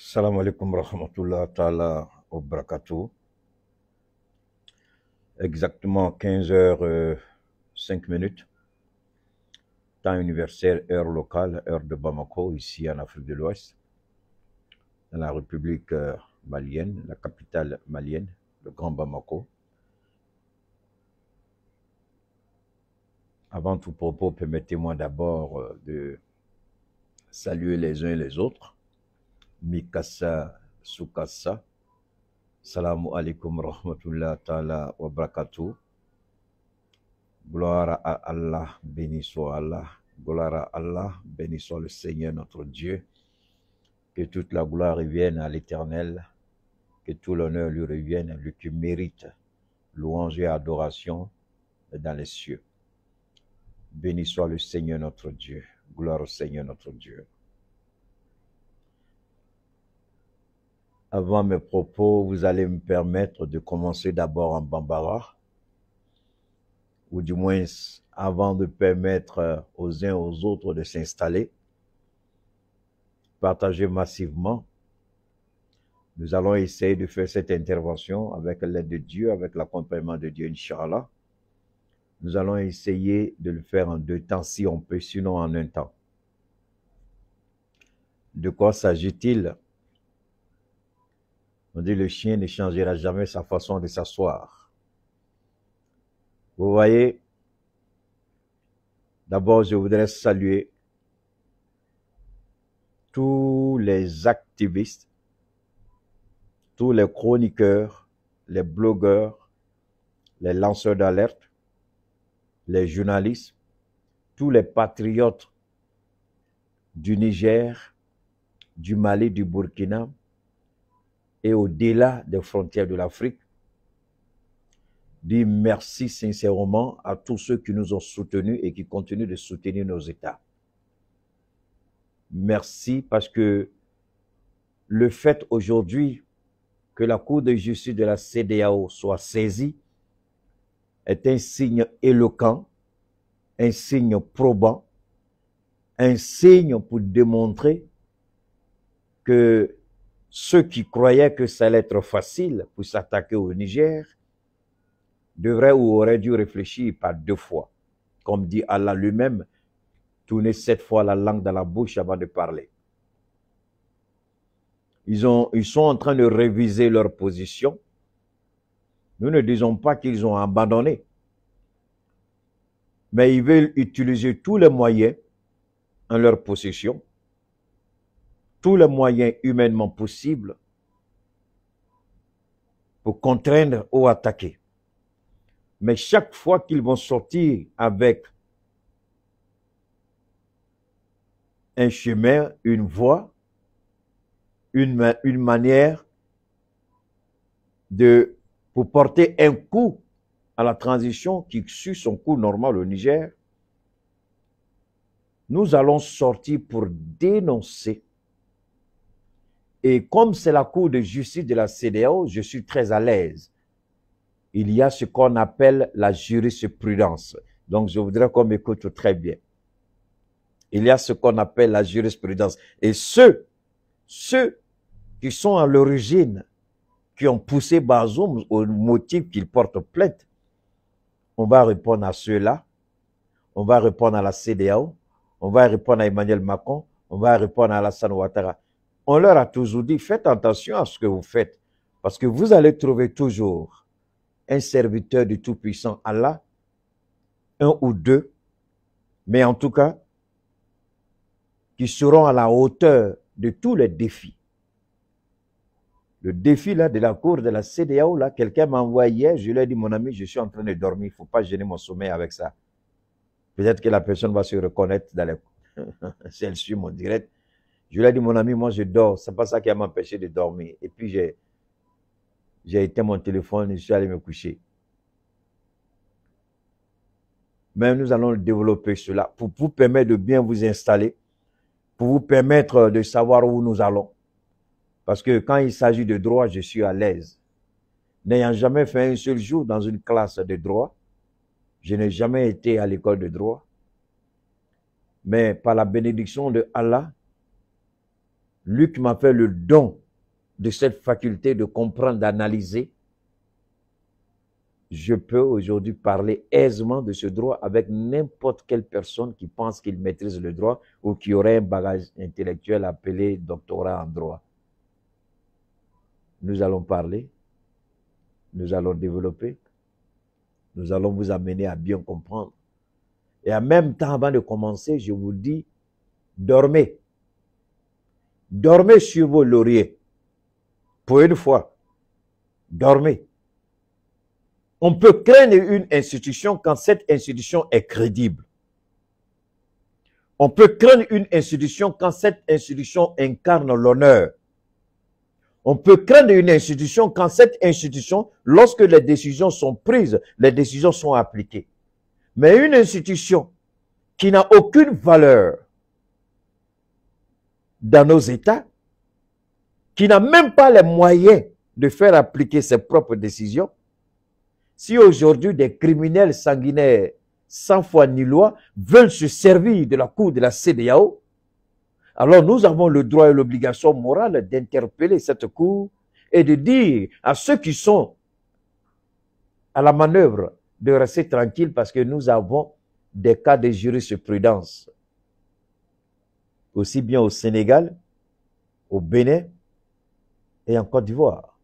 Salam alaikum rahmatullah ta'ala wa barakatuh. Exactement 15h05, temps universel, heure locale, heure de Bamako, ici en Afrique de l'Ouest, dans la République malienne, la capitale malienne, le Grand Bamako. Avant tout propos, permettez-moi d'abord de saluer les uns et les autres. Mikasa Sukasa. Salamu alaikum rahmatullah ta'ala wa barakatuh. Gloire à Allah, béni soit Allah. Gloire à Allah, béni soit le Seigneur notre Dieu. Que toute la gloire revienne à l'Éternel. Que tout l'honneur lui revienne, lui qui mérite louange et adoration dans les cieux. Béni soit le Seigneur notre Dieu. Gloire au Seigneur notre Dieu. Avant mes propos, vous allez me permettre de commencer d'abord en bambara, ou du moins avant de permettre aux uns aux autres de s'installer, partager massivement. Nous allons essayer de faire cette intervention avec l'aide de Dieu, avec l'accompagnement de Dieu, Inch'Allah. Nous allons essayer de le faire en 2 temps, si on peut, sinon en 1 temps. De quoi s'agit-il? On dit le chien ne changera jamais sa façon de s'asseoir. Vous voyez, d'abord je voudrais saluer tous les activistes, tous les chroniqueurs, les blogueurs, les lanceurs d'alerte, les journalistes, tous les patriotes du Niger, du Mali, du Burkina et au-delà des frontières de l'Afrique. Dis merci sincèrement à tous ceux qui nous ont soutenus et qui continuent de soutenir nos États. Merci parce que le fait aujourd'hui que la Cour de justice de la CEDEAO soit saisie est un signe éloquent, un signe probant, un signe pour démontrer que ceux qui croyaient que ça allait être facile pour s'attaquer au Niger devraient ou auraient dû réfléchir par 2 fois. Comme dit Allah lui-même, tourner 7 fois la langue dans la bouche avant de parler. Ils sont en train de réviser leur position. Nous ne disons pas qu'ils ont abandonné. Mais ils veulent utiliser tous les moyens en leur possession, tous les moyens humainement possibles pour contraindre ou attaquer. Mais chaque fois qu'ils vont sortir avec un chemin, une voie, une manière pour porter un coup à la transition qui suit son cours normal au Niger, nous allons sortir pour dénoncer. Et comme c'est la Cour de justice de la CEDEAO, je suis très à l'aise. Il y a ce qu'on appelle la jurisprudence. Donc, je voudrais qu'on m'écoute très bien. Il y a ce qu'on appelle la jurisprudence. Et ceux qui sont à l'origine, qui ont poussé Bazoum au motif qu'il porte plainte, on va répondre à ceux-là. On va répondre à la CEDEAO. On va répondre à Emmanuel Macron. On va répondre à Alassane Ouattara. On leur a toujours dit, faites attention à ce que vous faites. Parce que vous allez trouver toujours un serviteur du Tout-Puissant Allah, 1 ou 2, mais en tout cas, qui seront à la hauteur de tous les défis. Le défi là de la cour de la CEDEAO, là, quelqu'un m'a envoyé hier, je lui ai dit, mon ami, je suis en train de dormir, il ne faut pas gêner mon sommeil avec ça. Peut-être que la personne va se reconnaître dans les... si elle suit mon direct. Je lui ai dit, mon ami, moi je dors, c'est pas ça qui va m'empêcher de dormir. Et puis j'ai éteint mon téléphone et je suis allé me coucher. Mais nous allons développer cela pour vous permettre de bien vous installer, pour vous permettre de savoir où nous allons. Parce que quand il s'agit de droit, je suis à l'aise. N'ayant jamais fait un seul jour dans une classe de droit, je n'ai jamais été à l'école de droit. Mais par la bénédiction de Allah, Luc m'a fait le don de cette faculté de comprendre, d'analyser. Je peux aujourd'hui parler aisément de ce droit avec n'importe quelle personne qui pense qu'il maîtrise le droit ou qui aurait un bagage intellectuel appelé doctorat en droit. Nous allons parler, nous allons développer, nous allons vous amener à bien comprendre. Et en même temps, avant de commencer, je vous dis, dormez. Dormez sur vos lauriers. Pour une fois, dormez. On peut craindre une institution quand cette institution est crédible. On peut craindre une institution quand cette institution incarne l'honneur. On peut craindre une institution quand cette institution, lorsque les décisions sont prises, les décisions sont appliquées. Mais une institution qui n'a aucune valeur dans nos États, qui n'a même pas les moyens de faire appliquer ses propres décisions, si aujourd'hui des criminels sanguinaires sans foi ni loi veulent se servir de la cour de la CEDEAO, alors nous avons le droit et l'obligation morale d'interpeller cette cour et de dire à ceux qui sont à la manœuvre de rester tranquilles parce que nous avons des cas de jurisprudence, aussi bien au Sénégal, au Bénin et en Côte d'Ivoire.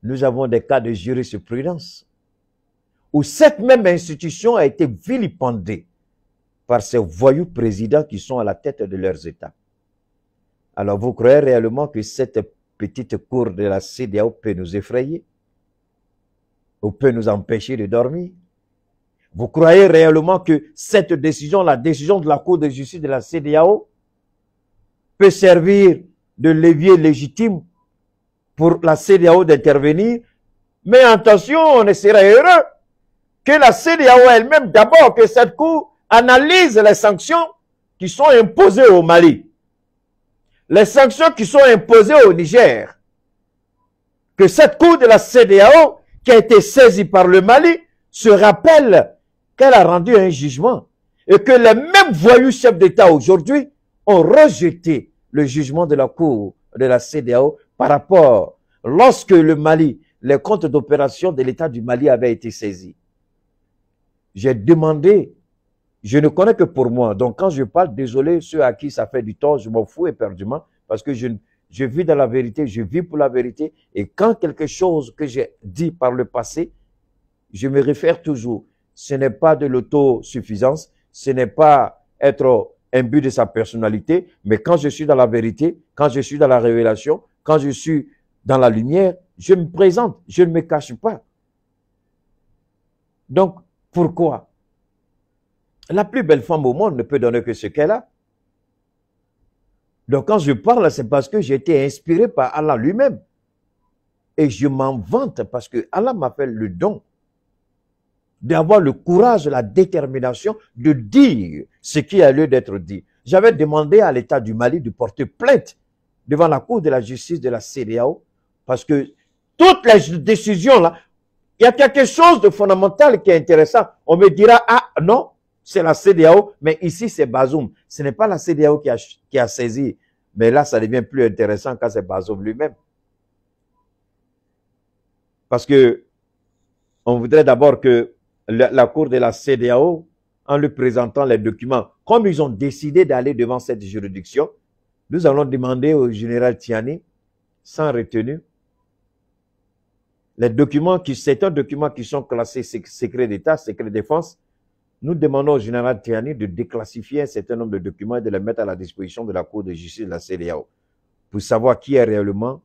Nous avons des cas de jurisprudence où cette même institution a été vilipendée par ces voyous présidents qui sont à la tête de leurs États. Alors vous croyez réellement que cette petite cour de la CEDEAO peut nous effrayer ou peut nous empêcher de dormir? Vous croyez réellement que cette décision, la décision de la Cour de justice de la CEDEAO, peut servir de levier légitime pour la CEDEAO d'intervenir? Mais attention, on serait heureux que la CEDEAO elle-même, d'abord que cette Cour analyse les sanctions qui sont imposées au Mali, les sanctions qui sont imposées au Niger, que cette Cour de la CEDEAO qui a été saisie par le Mali se rappelle qu'elle a rendu un jugement et que les mêmes voyous chefs d'État aujourd'hui ont rejeté le jugement de la Cour de la CEDEAO par rapport lorsque le Mali, les comptes d'opération de l'État du Mali avaient été saisis. J'ai demandé, je ne connais que pour moi, donc quand je parle, désolé, ceux à qui ça fait du tort, je m'en fous éperdument, parce que je vis dans la vérité, je vis pour la vérité, et quand quelque chose que j'ai dit par le passé, je me réfère toujours. Ce n'est pas de l'autosuffisance, ce n'est pas être imbu de sa personnalité, mais quand je suis dans la vérité, quand je suis dans la révélation, quand je suis dans la lumière, je me présente, je ne me cache pas. Donc, pourquoi? La plus belle femme au monde ne peut donner que ce qu'elle a. Donc, quand je parle, c'est parce que j'ai été inspiré par Allah lui-même. Et je m'en vante parce que Allah m'a fait le don d'avoir le courage, la détermination de dire ce qui a lieu d'être dit. J'avais demandé à l'État du Mali de porter plainte devant la Cour de la justice de la CEDEAO parce que toutes les décisions là, il y a quelque chose de fondamental qui est intéressant. On me dira, ah non, c'est la CEDEAO, mais ici c'est Bazoum. Ce n'est pas la CEDEAO qui a saisi. Mais là, ça devient plus intéressant quand c'est Bazoum lui-même. Parce que on voudrait d'abord que la Cour de la CEDEAO, en lui présentant les documents, comme ils ont décidé d'aller devant cette juridiction, nous allons demander au général Tiani, sans retenue, les documents c'est un document qui sont classés secret d'État, secret défense. Nous demandons au général Tiani de déclassifier un certain nombre de documents et de les mettre à la disposition de la Cour de justice de la CEDEAO pour savoir qui est réellement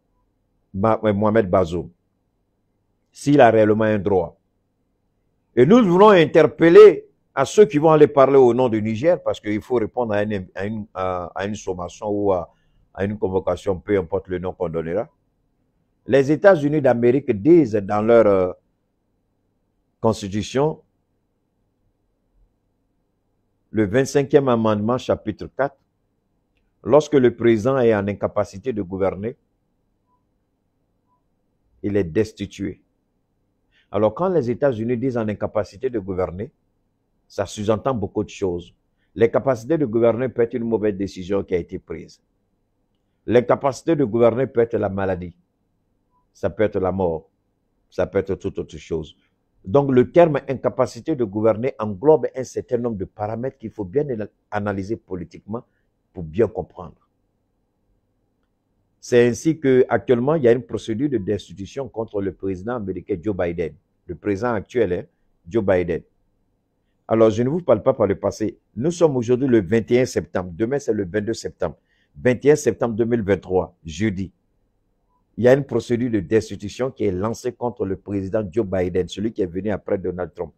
Mohamed Bazoum, s'il a réellement un droit. Et nous voulons interpeller à ceux qui vont aller parler au nom du Niger, parce qu'il faut répondre à une sommation ou à une convocation, peu importe le nom qu'on donnera. Les États-Unis d'Amérique disent dans leur constitution, le 25e amendement, chapitre 4, lorsque le président est en incapacité de gouverner, il est destitué. Alors, quand les États-Unis disent en incapacité de gouverner, ça sous-entend beaucoup de choses. L'incapacité de gouverner peut être une mauvaise décision qui a été prise. L'incapacité de gouverner peut être la maladie, ça peut être la mort, ça peut être toute autre chose. Donc le terme incapacité de gouverner englobe un certain nombre de paramètres qu'il faut bien analyser politiquement pour bien comprendre. C'est ainsi qu'actuellement, il y a une procédure de destitution contre le président américain Joe Biden, le président actuel, hein, Joe Biden. Alors, je ne vous parle pas par le passé. Nous sommes aujourd'hui le 21 septembre. Demain, c'est le 22 septembre. 21 septembre 2023, jeudi. Il y a une procédure de destitution qui est lancée contre le président Joe Biden, celui qui est venu après Donald Trump.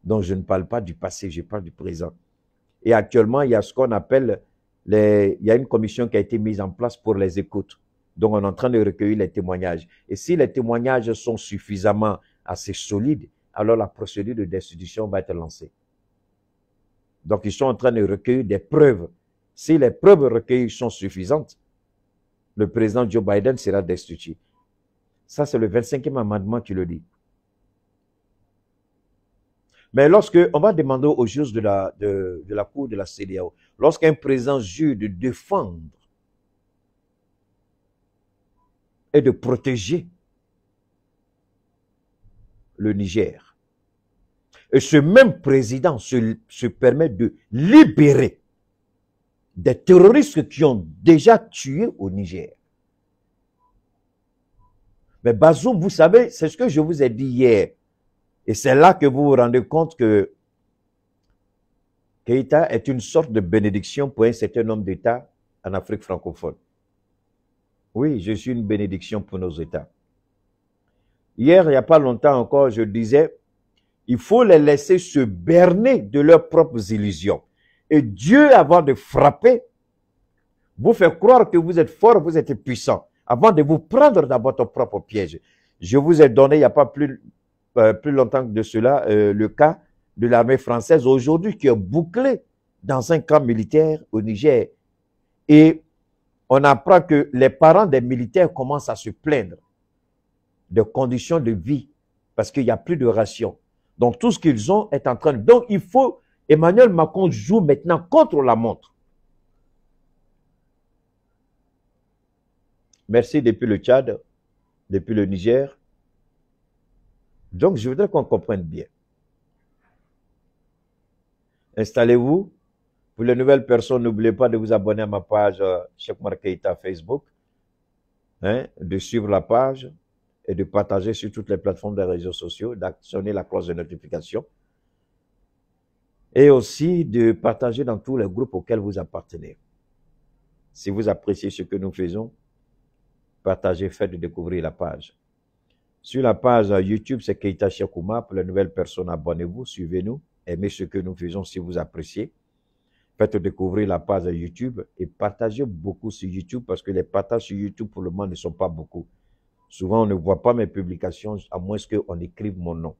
Donc, je ne parle pas du passé, je parle du présent. Et actuellement, il y a ce qu'on appelle, il y a une commission qui a été mise en place pour les écoutes. Donc, on est en train de recueillir les témoignages. Et si les témoignages sont suffisamment assez solides, alors la procédure de destitution va être lancée. Donc, ils sont en train de recueillir des preuves. Si les preuves recueillies sont suffisantes, le président Joe Biden sera destitué. Ça, c'est le 25e amendement qui le dit. Mais lorsque on va demander aux juges de la Cour de la CEDEAO, lorsqu'un président jure de défendre et de protéger le Niger, et ce même président se permet de libérer des terroristes qui ont déjà tué au Niger. Mais Bazoum, vous savez, c'est ce que je vous ai dit hier. Et c'est là que vous vous rendez compte que Keïta est une sorte de bénédiction pour un certain nombre d'États en Afrique francophone. Oui, je suis une bénédiction pour nos États. Hier, il n'y a pas longtemps encore, je disais, il faut les laisser se berner de leurs propres illusions. Et Dieu, avant de frapper, vous fait croire que vous êtes fort, vous êtes puissant, avant de vous prendre dans votre propre piège. Je vous ai donné, il n'y a pas plus longtemps que de cela, le cas de l'armée française aujourd'hui qui est bouclée dans un camp militaire au Niger. Et on apprend que les parents des militaires commencent à se plaindre de conditions de vie parce qu'il n'y a plus de ration. Donc tout ce qu'ils ont est en train de... Donc il faut... Emmanuel Macron joue maintenant contre la montre. Merci depuis le Tchad, depuis le Niger. Donc je voudrais qu'on comprenne bien. Installez-vous. Pour les nouvelles personnes, n'oubliez pas de vous abonner à ma page Cheikh Oumar Keïta Facebook, hein, de suivre la page et de partager sur toutes les plateformes des réseaux sociaux, d'actionner la cloche de notification et aussi de partager dans tous les groupes auxquels vous appartenez. Si vous appréciez ce que nous faisons, partagez, faites découvrir la page. Sur la page YouTube, c'est Keïta Cheikh Oumar. Pour les nouvelles personnes, abonnez-vous, suivez-nous, aimez ce que nous faisons si vous appréciez. Faites découvrir la page YouTube et partagez beaucoup sur YouTube parce que les partages sur YouTube pour le moment ne sont pas beaucoup. Souvent, on ne voit pas mes publications à moins qu'on écrive mon nom.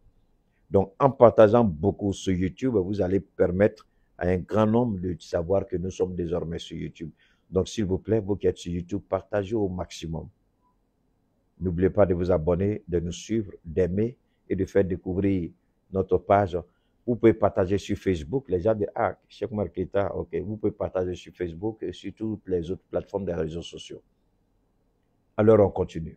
Donc, en partageant beaucoup sur YouTube, vous allez permettre à un grand nombre de savoir que nous sommes désormais sur YouTube. Donc, s'il vous plaît, vous qui êtes sur YouTube, partagez au maximum. N'oubliez pas de vous abonner, de nous suivre, d'aimer et de faire découvrir notre page. Vous pouvez partager sur Facebook. Les gens disent, ah, Cheikh Oumar Keïta, ok. Vous pouvez partager sur Facebook et sur toutes les autres plateformes des réseaux sociaux. Alors, on continue.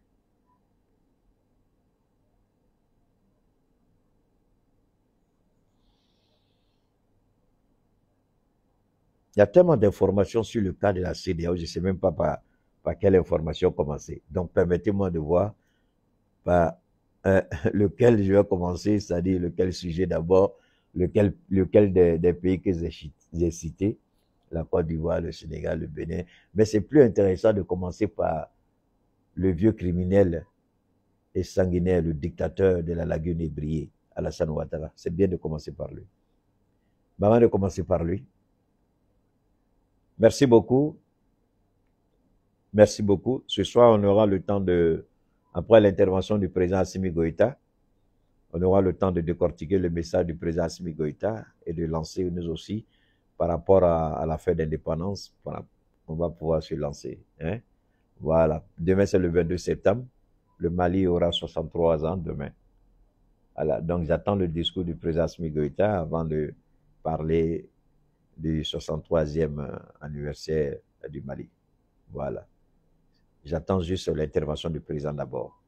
Il y a tellement d'informations sur le cas de la CEDEAO, je ne sais même pas par quelle information commencer. Donc, permettez-moi de voir par lequel je vais commencer, c'est-à-dire lequel sujet d'abord, lequel des pays que j'ai cités, la Côte d'Ivoire, le Sénégal, le Bénin. Mais c'est plus intéressant de commencer par le vieux criminel et sanguinaire, le dictateur de la lagune ébriée, Alassane Ouattara. C'est bien de commencer par lui. Mais avant de commencer par lui, merci beaucoup. Merci beaucoup. Ce soir, on aura le temps de, après l'intervention du président Assimi Goïta, on aura le temps de décortiquer le message du président Assimi Goïta et de lancer nous aussi par rapport à la fête d'indépendance. On va pouvoir se lancer. Hein? Voilà. Demain, c'est le 22 septembre. Le Mali aura 63 ans demain. Voilà. Donc, j'attends le discours du président Assimi Goïta avant de parler du 63e anniversaire du Mali. Voilà. J'attends juste l'intervention du président d'abord.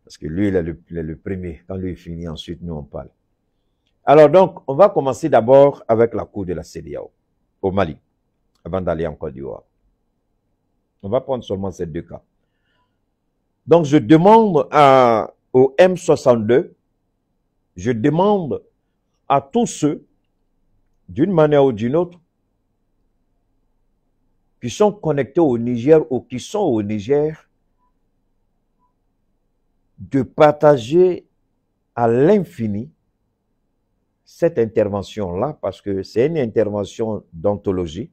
Parce que lui, il est le premier. Quand lui finit, ensuite, nous, on parle. Alors donc, on va commencer d'abord avec la cour de la CEDEAO au Mali, avant d'aller en Côte d'Ivoire. On va prendre seulement ces deux cas. Donc, je demande au M62, je demande à tous ceux, d'une manière ou d'une autre, qui sont connectés au Niger ou qui sont au Niger, de partager à l'infini cette intervention-là, parce que c'est une intervention d'anthologie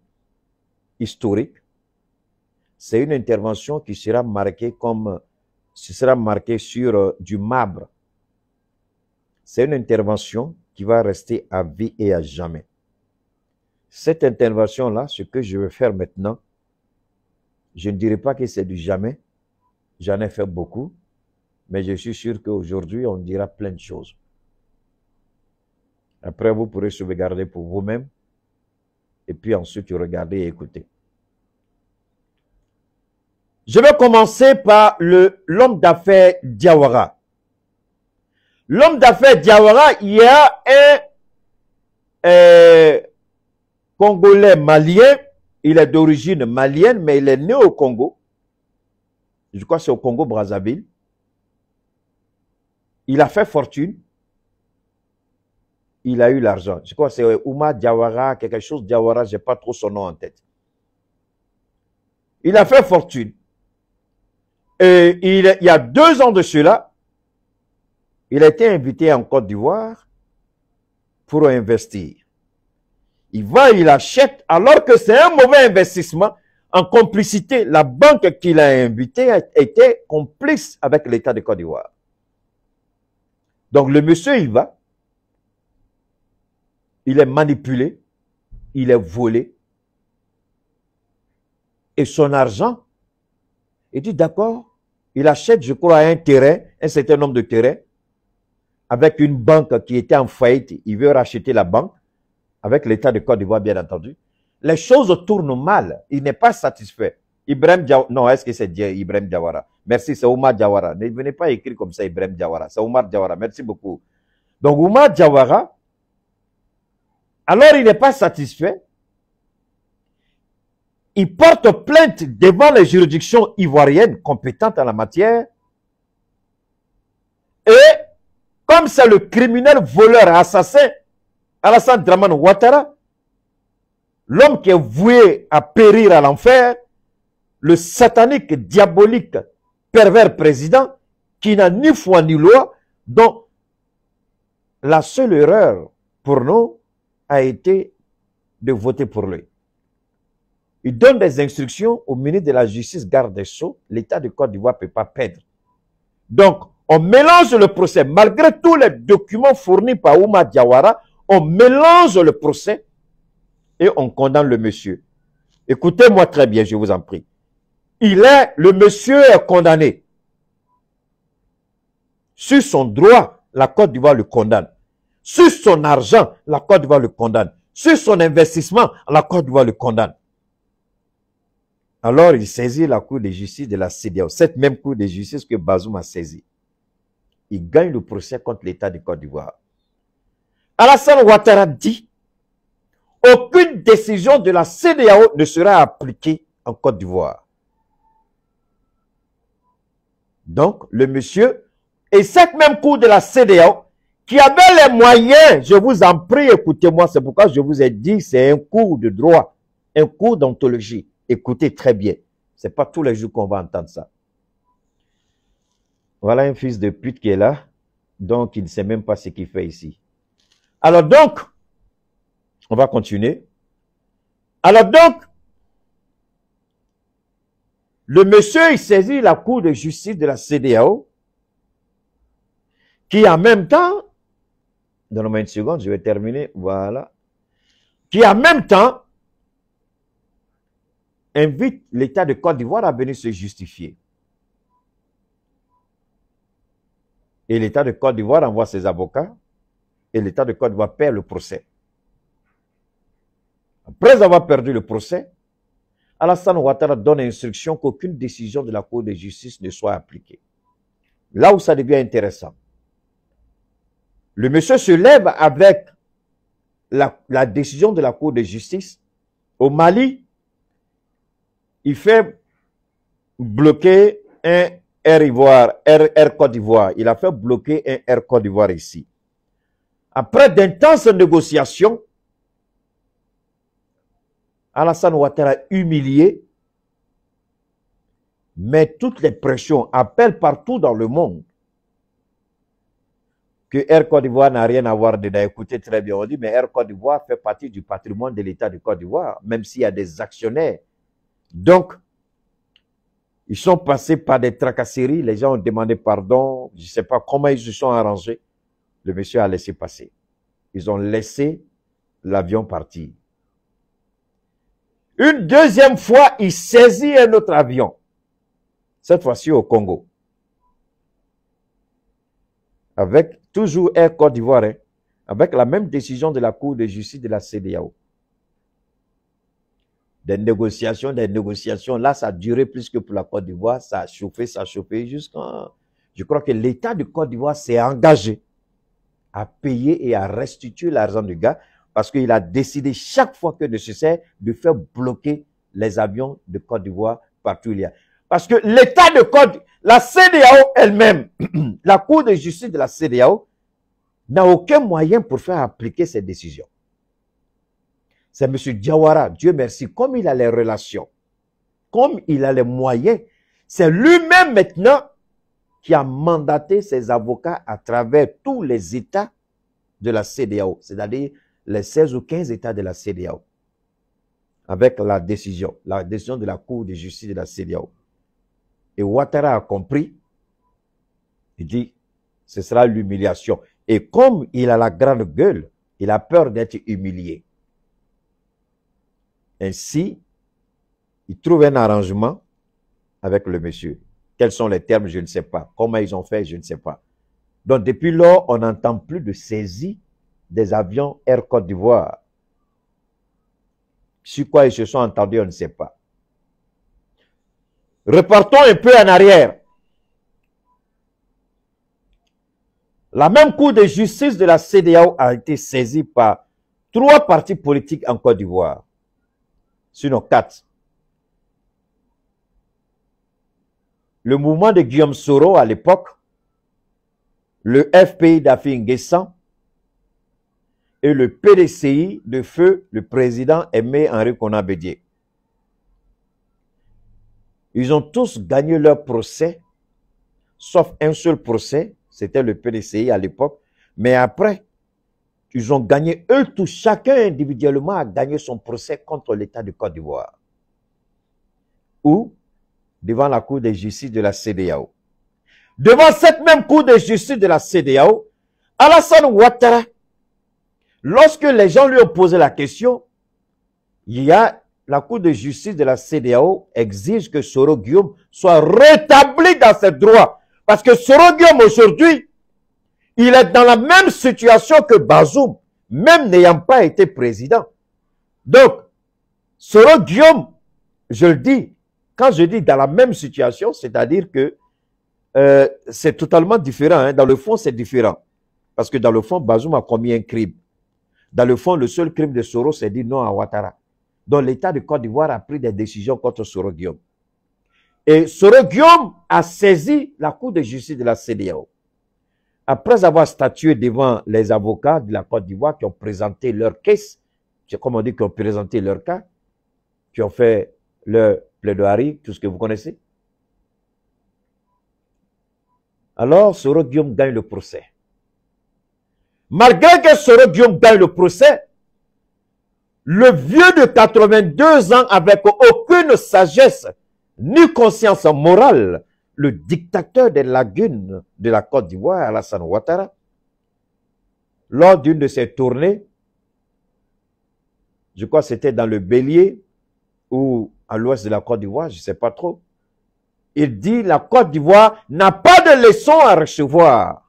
historique. C'est une intervention qui sera marquée comme, ce sera marqué sur du marbre. C'est une intervention qui va rester à vie et à jamais. Cette intervention-là, ce que je vais faire maintenant, je ne dirais pas que c'est du jamais. J'en ai fait beaucoup, mais je suis sûr qu'aujourd'hui, on dira plein de choses. Après, vous pourrez sauvegarder pour vous-même, et puis ensuite, regarder et écouter. Je vais commencer par l'homme d'affaires Diawara. L'homme d'affaires Diawara, il y a un Congolais malien, il est d'origine malienne, mais il est né au Congo. Je crois que c'est au Congo-Brazzaville. Il a fait fortune. Il a eu l'argent. Je crois que c'est Ouma Diawara, quelque chose Diawara, je n'ai pas trop son nom en tête. Il a fait fortune. Et il y a 2 ans de cela, il a été invité en Côte d'Ivoire pour investir. Il va, il achète, alors que c'est un mauvais investissement. En complicité, la banque qu'il a invitée a été complice avec l'État de Côte d'Ivoire. Donc le monsieur, il va, il est manipulé, il est volé. Et son argent, il dit d'accord, il achète, je crois, un terrain, un certain nombre de terrains, avec une banque qui était en faillite. Il veut racheter la banque, avec l'État de Côte d'Ivoire, bien entendu. Les choses tournent mal. Il n'est pas satisfait. Ibrahim Diawara, non, est-ce que c'est Ibrahim Diawara? Merci, c'est Oumar Diawara. Ne venez pas écrire comme ça, Ibrahim Diawara. C'est Oumar Diawara. Merci beaucoup. Donc, Oumar Diawara, alors il n'est pas satisfait. Il porte plainte devant les juridictions ivoiriennes compétentes en la matière. Et, comme c'est le criminel voleur assassin, Alassane Dramane Ouattara, l'homme qui est voué à périr à l'enfer, le satanique, diabolique, pervers président, qui n'a ni foi ni loi, dont la seule erreur pour nous a été de voter pour lui. Il donne des instructions au ministre de la Justice, garde des Sceaux, l'État de Côte d'Ivoire ne peut pas perdre. Donc, on mélange le procès, malgré tous les documents fournis par Oumar Diawara, on mélange le procès et on condamne le monsieur. Écoutez-moi très bien, je vous en prie. Le monsieur est condamné. Sur son droit, la Côte d'Ivoire le condamne. Sur son argent, la Côte d'Ivoire le condamne. Sur son investissement, la Côte d'Ivoire le condamne. Alors, il saisit la Cour de justice de la CEDEAO, cette même Cour de justice que Bazoum a saisie. Il gagne le procès contre l'État de Côte d'Ivoire. Alassane Ouattara dit aucune décision de la CEDEAO ne sera appliquée en Côte d'Ivoire. Donc, le monsieur et cette même cour de la CEDEAO qui avait les moyens, je vous en prie, écoutez-moi, c'est pourquoi je vous ai dit, c'est un cours de droit, un cours d'ontologie. Écoutez très bien, ce n'est pas tous les jours qu'on va entendre ça. Voilà un fils de pute qui est là, donc il ne sait même pas ce qu'il fait ici. Alors donc, on va continuer. Alors donc, le monsieur, il saisit la Cour de justice de la CEDEAO, qui en même temps, donnez-moi une seconde, je vais terminer, voilà, qui en même temps invite l'État de Côte d'Ivoire à venir se justifier. Et l'État de Côte d'Ivoire envoie ses avocats, et l'État de Côte d'Ivoire perd le procès. Après avoir perdu le procès, Alassane Ouattara donne instruction qu'aucune décision de la Cour de justice ne soit appliquée. Là où ça devient intéressant. Le monsieur se lève avec la décision de la Cour de justice. Au Mali, il fait bloquer un Air Côte d'Ivoire. Il a fait bloquer un Air Côte d'Ivoire ici. Après d'intenses négociations, Alassane Ouattara humilié, mais toutes les pressions appellent partout dans le monde que Air Côte d'Ivoire n'a rien à voir dedans. Écoutez très bien, on dit, mais Air Côte d'Ivoire fait partie du patrimoine de l'État de Côte d'Ivoire, même s'il y a des actionnaires. Donc, ils sont passés par des tracasseries, les gens ont demandé pardon, je ne sais pas comment ils se sont arrangés. Le monsieur a laissé passer. Ils ont laissé l'avion partir. Une deuxième fois, il saisit un autre avion. Cette fois-ci au Congo. Avec toujours Air Côte d'Ivoire, avec la même décision de la Cour de justice de la CEDEAO. Des négociations. Là, ça a duré plus que pour la Côte d'Ivoire. Ça a chauffé jusqu'à... Je crois que l'État de Côte d'Ivoire s'est engagé à payer et à restituer l'argent du gars parce qu'il a décidé chaque fois que nécessaire de faire bloquer les avions de Côte d'Ivoire partout où il y a. Parce que l'État de Côte, la CEDEAO elle-même, la Cour de justice de la CEDEAO n'a aucun moyen pour faire appliquer ces décisions. C'est M. Diawara, Dieu merci, comme il a les relations, comme il a les moyens, c'est lui-même maintenant qui a mandaté ses avocats à travers tous les États de la CEDEAO, c'est-à-dire les 16 ou 15 États de la CEDEAO, avec la décision de la Cour de justice de la CEDEAO. Et Ouattara a compris, il dit, ce sera l'humiliation. Et comme il a la grande gueule, il a peur d'être humilié. Ainsi, il trouve un arrangement avec le monsieur. Quels sont les termes, je ne sais pas. Comment ils ont fait, je ne sais pas. Donc, depuis lors, on n'entend plus de saisie des avions Air Côte d'Ivoire. Sur quoi ils se sont entendus, on ne sait pas. Repartons un peu en arrière. La même Cour de justice de la CEDEAO a été saisie par 3 partis politiques en Côte d'Ivoire. Sinon 4. Le mouvement de Guillaume Soro à l'époque, le FPI d'Afi N'Guessan et le PDCI de feu le président Aimé Henri Konan Bédié. Ils ont tous gagné leur procès, sauf un seul procès, c'était le PDCI à l'époque, mais après, ils ont gagné, eux tous, chacun individuellement a gagné son procès contre l'État de Côte d'Ivoire. Ou devant la Cour de justice de la CEDEAO. Devant cette même Cour de justice de la CEDEAO, Alassane Ouattara, lorsque les gens lui ont posé la question, la Cour de justice de la CEDEAO exige que Soro Guillaume soit rétabli dans ses droits. Parce que Soro Guillaume aujourd'hui, il est dans la même situation que Bazoum, même n'ayant pas été président. Donc, Soro Guillaume, je le dis, quand je dis dans la même situation, c'est-à-dire que c'est totalement différent. Hein. Dans le fond, c'est différent. Parce que dans le fond, Bazoum a commis un crime. Dans le fond, le seul crime de Soro, c'est dire non à Ouattara. Donc, l'État de Côte d'Ivoire a pris des décisions contre Soro Guillaume. Et Soro Guillaume a saisi la Cour de justice de la CEDEAO. Après avoir statué devant les avocats de la Côte d'Ivoire qui ont présenté leur case, comme on dit, qui ont présenté leur cas, qui ont fait leur plaidoirie, tout ce que vous connaissez. Alors, Soro Guillaume gagne le procès. Malgré que Soro Guillaume gagne le procès, le vieux de 82 ans avec aucune sagesse ni conscience morale, le dictateur des lagunes de la Côte d'Ivoire, Alassane Ouattara, lors d'une de ses tournées, je crois que c'était dans le Bélier ou à l'ouest de la Côte d'Ivoire, je ne sais pas trop, il dit la Côte d'Ivoire n'a pas de leçon à recevoir.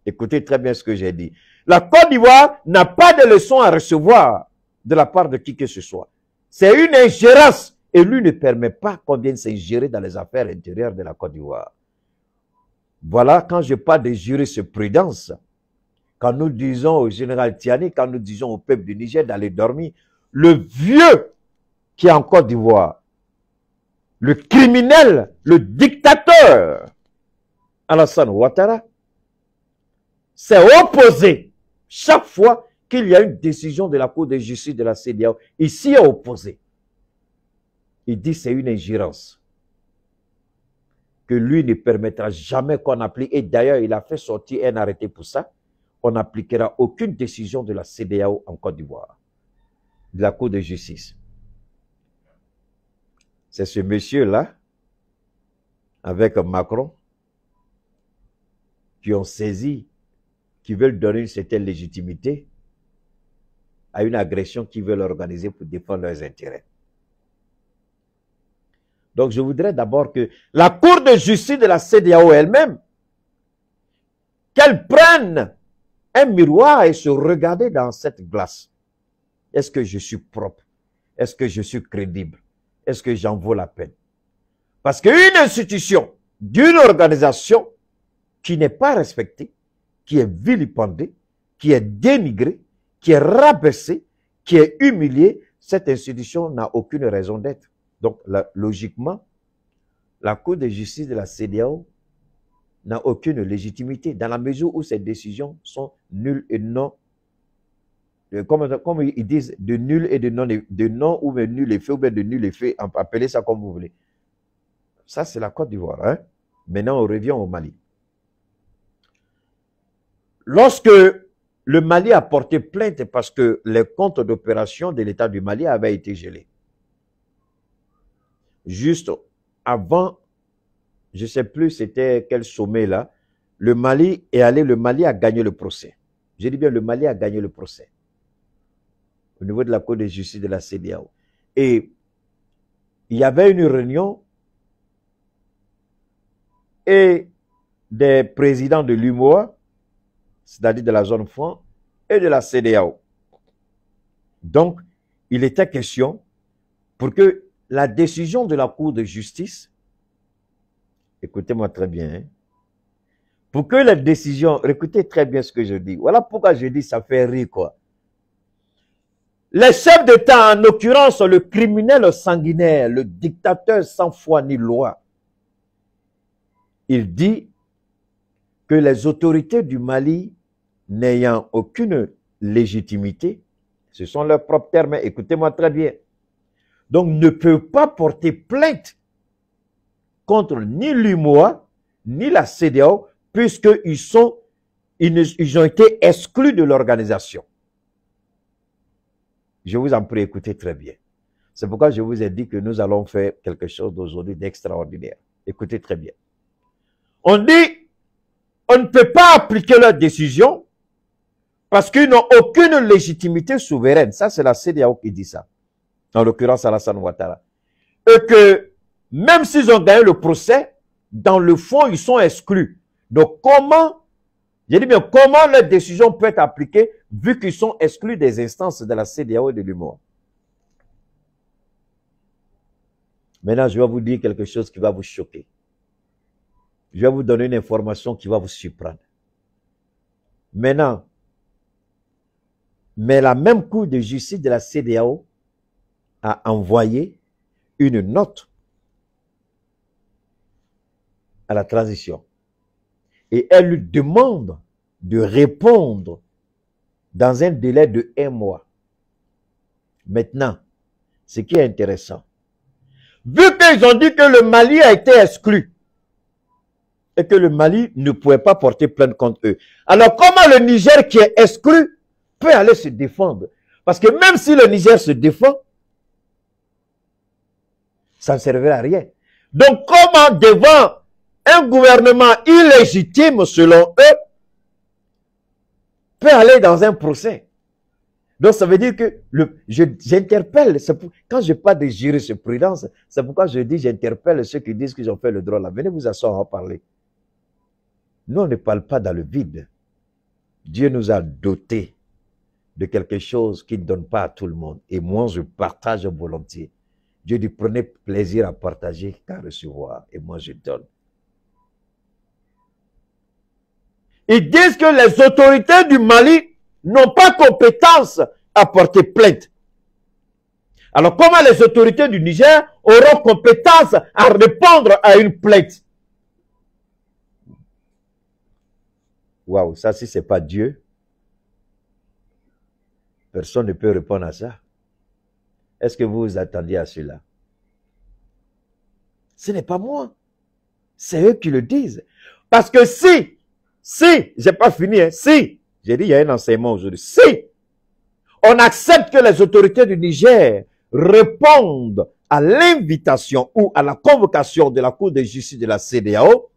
Écoutez très bien ce que j'ai dit. La Côte d'Ivoire n'a pas de leçon à recevoir de la part de qui que ce soit. C'est une ingérence Et lui ne permet pas qu'on vienne s'ingérer dans les affaires intérieures de la Côte d'Ivoire. Voilà, quand je parle de jurisprudence, quand nous disons au général Tiani, quand nous disons au peuple du Niger d'aller dormir, le vieux qui est en Côte d'Ivoire, le criminel, le dictateur, Alassane Ouattara, s'est opposé chaque fois qu'il y a une décision de la Cour de justice de la CEDEAO. Il s'y est opposé. Il dit que c'est une ingérence que lui ne permettra jamais qu'on applique. Et d'ailleurs, il a fait sortir un arrêté pour ça. On n'appliquera aucune décision de la CEDEAO en Côte d'Ivoire, de la Cour de justice. C'est ce monsieur-là, avec Macron, qui ont saisi, qui veulent donner une certaine légitimité à une agression qu'ils veulent organiser pour défendre leurs intérêts. Donc, je voudrais d'abord que la Cour de justice de la CEDEAO elle-même, qu'elle prenne un miroir et se regarder dans cette glace. Est-ce que je suis propre? Est-ce que je suis crédible? Est-ce que j'en vaux la peine? Parce qu'une institution d'une organisation qui n'est pas respectée, qui est vilipendée, qui est dénigrée, qui est rabaissée, qui est humiliée, cette institution n'a aucune raison d'être. Donc, logiquement, la Cour de justice de la CEDEAO n'a aucune légitimité dans la mesure où ces décisions sont nulles et non, comme ils disent, de nul et de non ou de nul effet ou bien de nul effet, appelez ça comme vous voulez. Ça, c'est la Côte d'Ivoire. Hein? Maintenant, on revient au Mali. Lorsque le Mali a porté plainte parce que les comptes d'opération de l'État du Mali avaient été gelés, juste avant, je ne sais plus c'était quel sommet là, le Mali a gagné le procès. Je dis bien le Mali a gagné le procès au niveau de la Cour de justice de la CEDEAO. Et il y avait une réunion et des présidents de l'UMOA, c'est-à-dire de la zone franc, et de la CEDEAO. Donc, il était question pour que la décision de la Cour de justice, écoutez-moi très bien, hein, pour que la décision, écoutez très bien ce que je dis, voilà pourquoi je dis ça fait rire quoi. Les chefs d'État, en l'occurrence le criminel sanguinaire, le dictateur sans foi ni loi, il dit que les autorités du Mali, n'ayant aucune légitimité, ce sont leurs propres termes, écoutez-moi très bien, donc ne peuvent pas porter plainte contre ni l'UMOA, ni la CEDEAO, puisqu'ils ont été exclus de l'organisation. Je vous en prie, écoutez très bien. C'est pourquoi je vous ai dit que nous allons faire quelque chose d'aujourd'hui d'extraordinaire. Écoutez très bien. On dit, on ne peut pas appliquer leur décision parce qu'ils n'ont aucune légitimité souveraine. Ça, c'est la CEDEAO qui dit ça. En l'occurrence, Alassane Ouattara. Et que, même s'ils ont gagné le procès, dans le fond, ils sont exclus. Donc, comment, j'ai dit bien, comment leur décision peut être appliquée vu qu'ils sont exclus des instances de la CEDEAO et de l'UMOA? Maintenant, je vais vous dire quelque chose qui va vous choquer. Je vais vous donner une information qui va vous surprendre. Maintenant, mais la même Cour de justice de la CEDEAO a envoyé une note à la transition. Et elle lui demande de répondre dans un délai de 1 mois. Maintenant, ce qui est intéressant, vu qu'ils ont dit que le Mali a été exclu et que le Mali ne pouvait pas porter plainte contre eux, alors comment le Niger qui est exclu peut aller se défendre? Parce que même si le Niger se défend, ça ne servirait à rien. Donc comment devant un gouvernement illégitime selon eux peut aller dans un procès? Donc ça veut dire que j'interpelle, quand je parle de jurisprudence, c'est pourquoi je dis j'interpelle ceux qui disent qu'ils ont fait le droit là. Venez vous asseoir, on va parler. Nous on ne parle pas dans le vide. Dieu nous a dotés de quelque chose qu'il ne donne pas à tout le monde. Et moi je partage volontiers. Dieu dit, prenez plaisir à partager qu'à recevoir. Et moi, je donne. Ils disent que les autorités du Mali n'ont pas compétence à porter plainte. Alors, comment les autorités du Niger auront compétence à répondre à une plainte? Waouh, ça, si ce n'est pas Dieu, personne ne peut répondre à ça. Est-ce que vous vous attendiez à cela? Ce n'est pas moi. C'est eux qui le disent. Parce que si, j'ai pas fini, hein, si, j'ai dit, il y a un enseignement aujourd'hui, si on accepte que les autorités du Niger répondent à l'invitation ou à la convocation de la Cour de justice de la CEDEAO,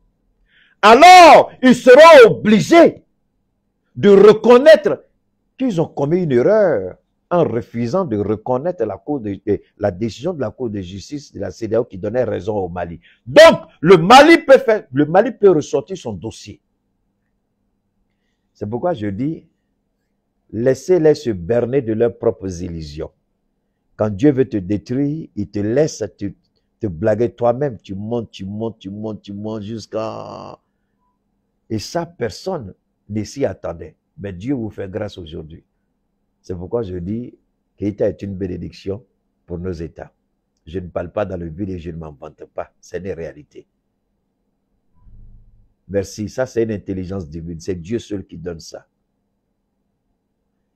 alors ils seront obligés de reconnaître qu'ils ont commis une erreur en refusant de reconnaître la décision de la Cour de justice de la CEDEAO qui donnait raison au Mali. Donc, le Mali peut ressortir son dossier. C'est pourquoi je dis, laissez-les se berner de leurs propres illusions. Quand Dieu veut te détruire, il te laisse te blaguer toi-même. Tu montes jusqu'à... Et ça, personne ne s'y attendait. Mais Dieu vous fait grâce aujourd'hui. C'est pourquoi je dis qu'État est une bénédiction pour nos États. Je ne parle pas dans le vide et je ne m'en vante pas. C'est une réalité. Merci. Ça, c'est une intelligence divine. C'est Dieu seul qui donne ça.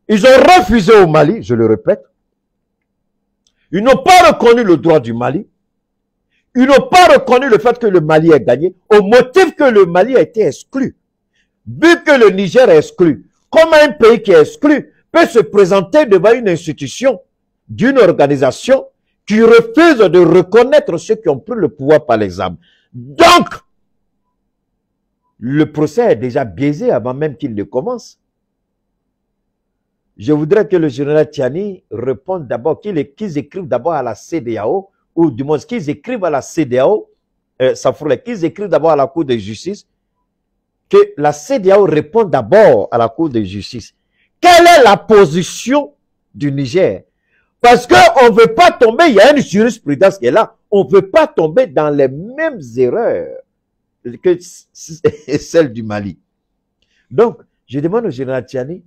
Ils ont refusé au Mali, je le répète. Ils n'ont pas reconnu le droit du Mali. Ils n'ont pas reconnu le fait que le Mali ait gagné au motif que le Mali a été exclu. Vu que le Niger est exclu, comment un pays qui est exclu peut se présenter devant une institution d'une organisation qui refuse de reconnaître ceux qui ont pris le pouvoir par l'exemple. Donc, le procès est déjà biaisé avant même qu'il ne commence. Je voudrais que le général Tiani réponde d'abord, qu'ils écrivent d'abord à la CEDEAO, ou du moins qu'ils écrivent à la CEDEAO, qu'ils écrivent d'abord à la Cour de justice, que la CEDEAO réponde d'abord à la Cour de justice. Quelle est la position du Niger? Parce qu'on ne veut pas tomber, il y a une jurisprudence qui est là, on ne veut pas tomber dans les mêmes erreurs que celle du Mali. Donc, je demande au général Tiani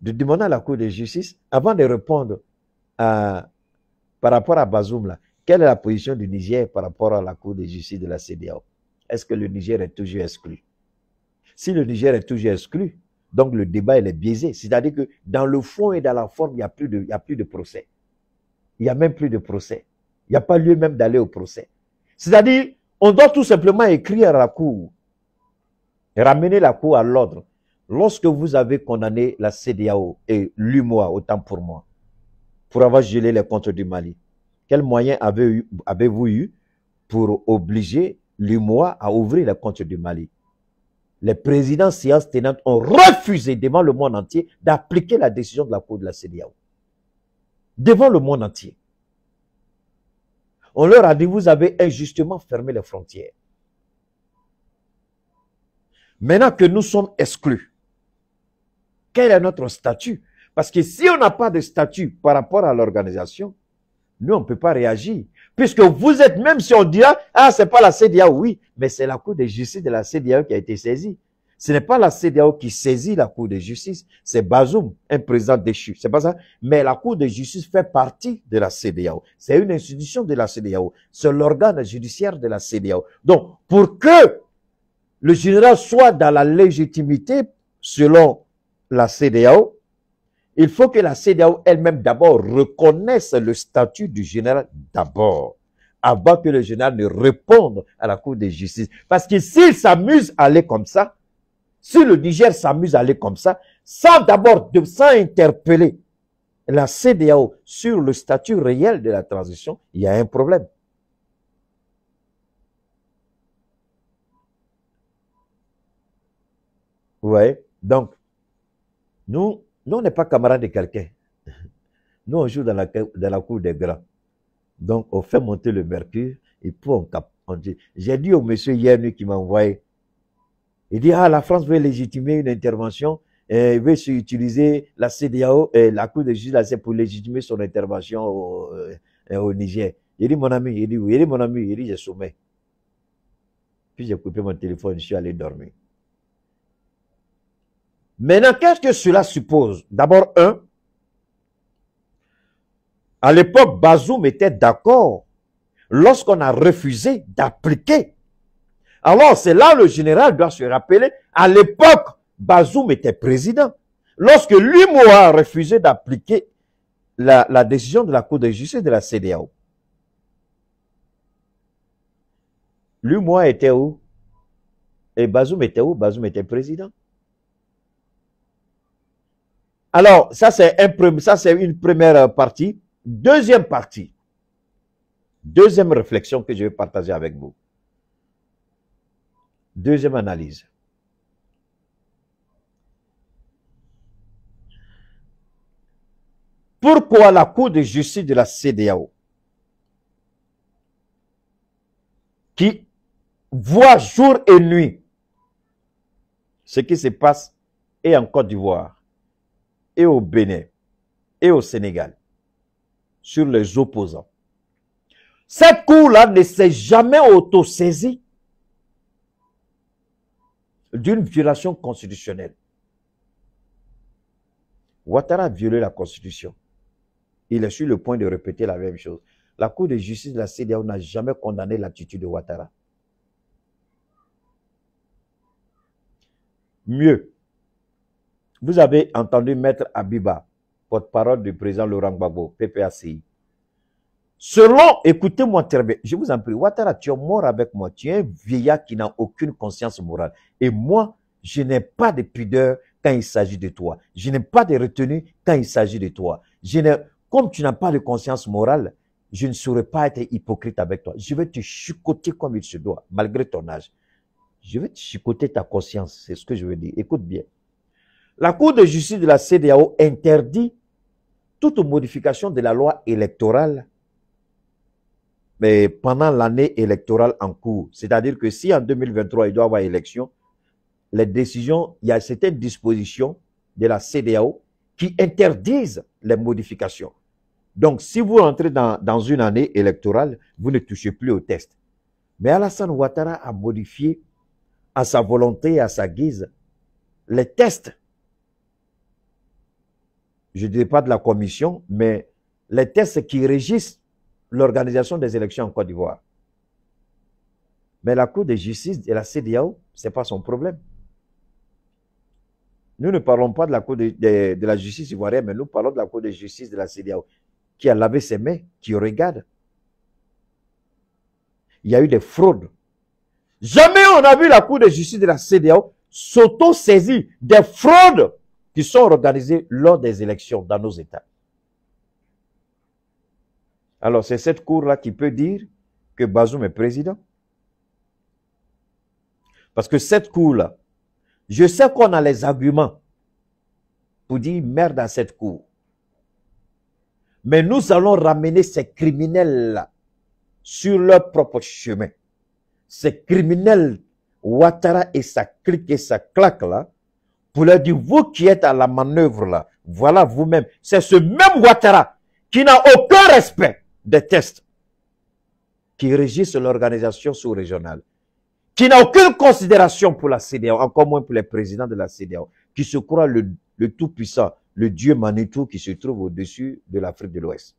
de demander à la Cour de justice, avant de répondre par rapport à Bazoum, là, quelle est la position du Niger par rapport à la Cour de justice de la CEDEAO? Est-ce que le Niger est toujours exclu? Si le Niger est toujours exclu, donc le débat il est biaisé. C'est-à-dire que dans le fond et dans la forme, il n'y a plus de procès. Il n'y a même plus de procès. Il n'y a pas lieu même d'aller au procès. C'est-à-dire, on doit tout simplement écrire à la Cour, ramener la Cour à l'ordre. Lorsque vous avez condamné la CEDEAO et l'UMOA, autant pour moi, pour avoir gelé les comptes du Mali, quels moyens avez-vous eu pour obliger l'UMOA à ouvrir les comptes du Mali? Les présidents séances tenantes ont refusé devant le monde entier d'appliquer la décision de la Cour de la CEDEAO. Devant le monde entier. On leur a dit, vous avez injustement fermé les frontières. Maintenant que nous sommes exclus, quel est notre statut? Parce que si on n'a pas de statut par rapport à l'organisation, nous, on ne peut pas réagir. Puisque vous êtes, même si on dira, ah, c'est pas la CEDEAO, oui, mais c'est la Cour de justice de la CEDEAO qui a été saisie. Ce n'est pas la CEDEAO qui saisit la Cour de justice, c'est Bazoum, un président déchu. C'est pas ça. Mais la Cour de justice fait partie de la CEDEAO. C'est une institution de la CEDEAO. C'est l'organe judiciaire de la CEDEAO. Donc, pour que le général soit dans la légitimité, selon la CEDEAO, il faut que la CEDEAO elle-même d'abord reconnaisse le statut du général d'abord, avant que le général ne réponde à la Cour de justice. Parce que s'il s'amuse à aller comme ça, si le Niger s'amuse à aller comme ça, sans interpeller la CEDEAO sur le statut réel de la transition, il y a un problème. Vous voyez? Donc, nous, on n'est pas camarades de quelqu'un. Nous, on joue dans la cour des grands. Donc, on fait monter le mercure et puis on dit. J'ai dit au monsieur hier qui m'a envoyé, il dit, ah, la France veut légitimer une intervention, il veut utiliser la CEDEAO, la Cour de justice pour légitimer son intervention au Niger. Il dit, mon ami, il dit, oui, il dit, mon ami, il dit, j'ai sommeil. Puis j'ai coupé mon téléphone, je suis allé dormir. Maintenant, qu'est-ce que cela suppose? D'abord, à l'époque, Bazoum était d'accord lorsqu'on a refusé d'appliquer. Alors, c'est là le général doit se rappeler, à l'époque, Bazoum était président. Lorsque l'UMOA a refusé d'appliquer la décision de la Cour de justice de la CEDEAO, l'UMOA était où? Et Bazoum était où? Bazoum était président. Alors, ça c'est une première partie. Deuxième partie. Deuxième réflexion que je vais partager avec vous. Deuxième analyse. Pourquoi la Cour de justice de la CEDEAO, qui voit jour et nuit ce qui se passe et en Côte d'Ivoire, et au Bénin, et au Sénégal, sur les opposants, cette Cour-là ne s'est jamais autosaisie d'une violation constitutionnelle. Ouattara a violé la Constitution. Il est sur le point de répéter la même chose. La Cour de justice de la CEDEAO n'a jamais condamné l'attitude de Ouattara. Mieux, vous avez entendu Maître Abiba, porte-parole du président Laurent Gbagbo, PPACI. Selon, écoutez-moi très bien, je vous en prie, Ouattara, tu es mort avec moi, tu es un vieillard qui n'a aucune conscience morale. Et moi, je n'ai pas de pudeur quand il s'agit de toi. Je n'ai pas de retenue quand il s'agit de toi. Comme tu n'as pas de conscience morale, je ne saurais pas être hypocrite avec toi. Je vais te chicoter comme il se doit, malgré ton âge. Je vais te chicoter ta conscience, c'est ce que je veux dire. Écoute bien. La Cour de justice de la CEDEAO interdit toute modification de la loi électorale mais pendant l'année électorale en cours. C'est-à-dire que si en 2023, il doit y avoir élection, les décisions, il y a certaines dispositions de la CEDEAO qui interdisent les modifications. Donc, si vous entrez dans une année électorale, vous ne touchez plus au test. Mais Alassane Ouattara a modifié à sa volonté et à sa guise les tests. Je ne dirais pas de la commission, mais les tests qui régissent l'organisation des élections en Côte d'Ivoire. Mais la Cour de justice et la CEDEAO, ce n'est pas son problème. Nous ne parlons pas de la Cour de la justice ivoirienne, mais nous parlons de la Cour de justice de la CEDEAO, qui a lavé ses mains, qui regarde. Il y a eu des fraudes. Jamais on a vu la Cour de justice de la CEDEAO s'auto-saisir des fraudes qui sont organisées lors des élections dans nos États. Alors, c'est cette Cour-là qui peut dire que Bazoum est président. Parce que cette Cour-là, je sais qu'on a les arguments pour dire merde à cette Cour. Mais nous allons ramener ces criminels-là sur leur propre chemin. Ces criminels, Ouattara et sa clique et sa claque-là, pour leur dire, vous qui êtes à la manœuvre-là, voilà vous-même. C'est ce même Ouattara qui n'a aucun respect des tests qui régissent l'organisation sous-régionale, qui n'a aucune considération pour la CEDEAO, encore moins pour les présidents de la CEDEAO, qui se croit le tout-puissant, le dieu Manitou qui se trouve au-dessus de l'Afrique de l'Ouest.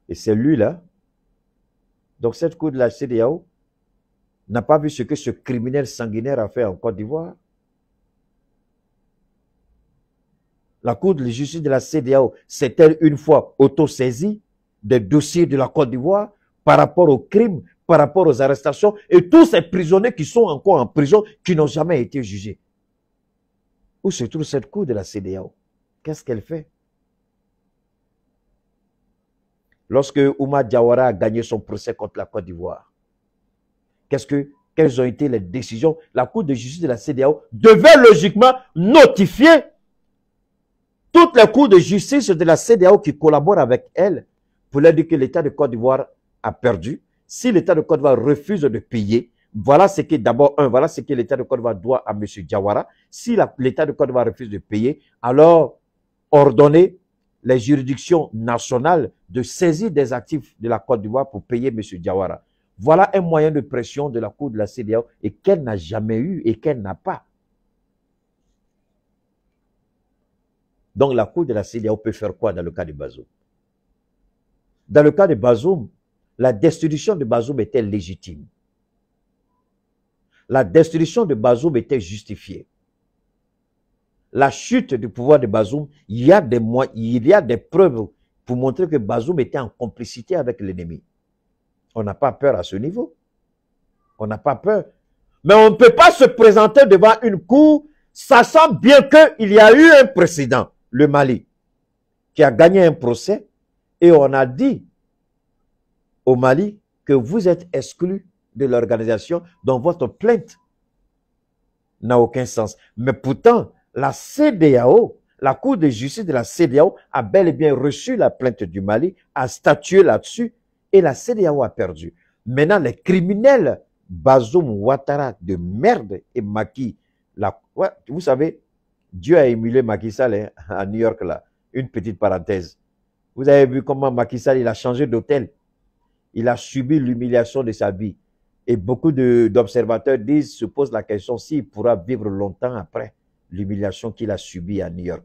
Et c'est lui-là. Donc cette Cour de la CEDEAO n'a pas vu ce que ce criminel sanguinaire a fait en Côte d'Ivoire. La Cour de justice de la CEDEAO s'est-elle une fois auto-saisie des dossiers de la Côte d'Ivoire par rapport aux crimes, par rapport aux arrestations et tous ces prisonniers qui sont encore en prison, qui n'ont jamais été jugés? Où se trouve cette Cour de la CEDEAO? Qu'est-ce qu'elle fait? Lorsque Oumar Diawara a gagné son procès contre la Côte d'Ivoire, quelles ont été les décisions? La Cour de justice de la CEDEAO devait logiquement notifier toutes les cours de justice de la CEDEAO qui collaborent avec elle pour leur dire que l'État de Côte d'Ivoire a perdu. Si l'État de Côte d'Ivoire refuse de payer, voilà ce que d'abord, voilà ce que l'État de Côte d'Ivoire doit à M. Diawara. Si l'État de Côte d'Ivoire refuse de payer, alors ordonner les juridictions nationales de saisir des actifs de la Côte d'Ivoire pour payer M. Diawara. Voilà un moyen de pression de la Cour de la CEDEAO et qu'elle n'a jamais eu et qu'elle n'a pas. Donc la Cour de la CEDEAO peut faire quoi dans le cas de Bazoum? Dans le cas de Bazoum, la destitution de Bazoum était légitime. La destitution de Bazoum était justifiée. La chute du pouvoir de Bazoum, il y a des preuves pour montrer que Bazoum était en complicité avec l'ennemi. On n'a pas peur à ce niveau. On n'a pas peur. Mais on ne peut pas se présenter devant une cour, sachant bien qu'il y a eu un précédent, le Mali, qui a gagné un procès, et on a dit au Mali que vous êtes exclu de l'organisation, dont votre plainte n'a aucun sens. Mais pourtant, la CEDEAO, la Cour de justice de la CEDEAO a bel et bien reçu la plainte du Mali, a statué là-dessus, et la CEDEAO a perdu. Maintenant, les criminels, Bazoum, Ouattara de merde et Macky, vous savez, Dieu a émulé Macky Sall à New York, là. Une petite parenthèse. Vous avez vu comment Macky Sall, il a changé d'hôtel. Il a subi l'humiliation de sa vie. Et beaucoup d'observateurs se posent la question s'il pourra vivre longtemps après l'humiliation qu'il a subie à New York.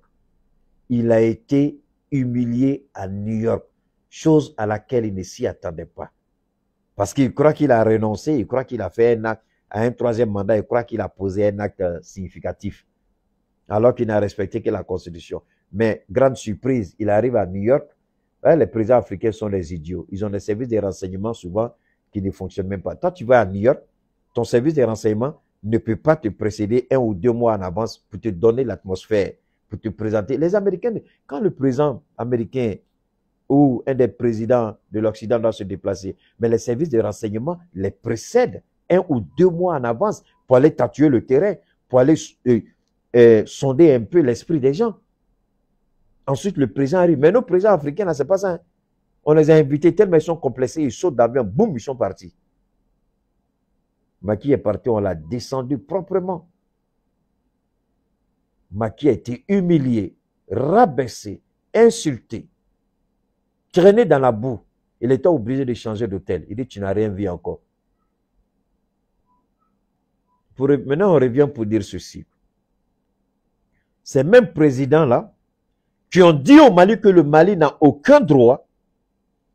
Il a été humilié à New York, chose à laquelle il ne s'y attendait pas. Parce qu'il croit qu'il a renoncé, il croit qu'il a fait un acte à un troisième mandat, il croit qu'il a posé un acte significatif, alors qu'il n'a respecté que la Constitution. Mais, grande surprise, il arrive à New York. Les présidents africains sont des idiots. Ils ont des services de renseignement souvent qui ne fonctionnent même pas. Toi, tu vas à New York, ton service de renseignement ne peut pas te précéder 1 ou 2 mois en avance pour te donner l'atmosphère, pour te présenter. Les Américains, quand le président américain ou un des présidents de l'Occident doit se déplacer, mais les services de renseignement les précèdent 1 ou 2 mois en avance pour aller tâtuer le terrain, pour aller sonder un peu l'esprit des gens. Ensuite, le président arrive. Mais nos présidents africains, là, c'est pas ça. Hein. On les a invités tellement ils sont complexés, ils sautent d'avion, boum, ils sont partis. Macky est parti, on l'a descendu proprement. Macky a été humilié, rabaissé, insulté, traîné dans la boue. Il était obligé de changer d'hôtel. Il dit, tu n'as rien vu encore. Maintenant, on revient pour dire ceci. Ces mêmes présidents-là, qui ont dit au Mali que le Mali n'a aucun droit,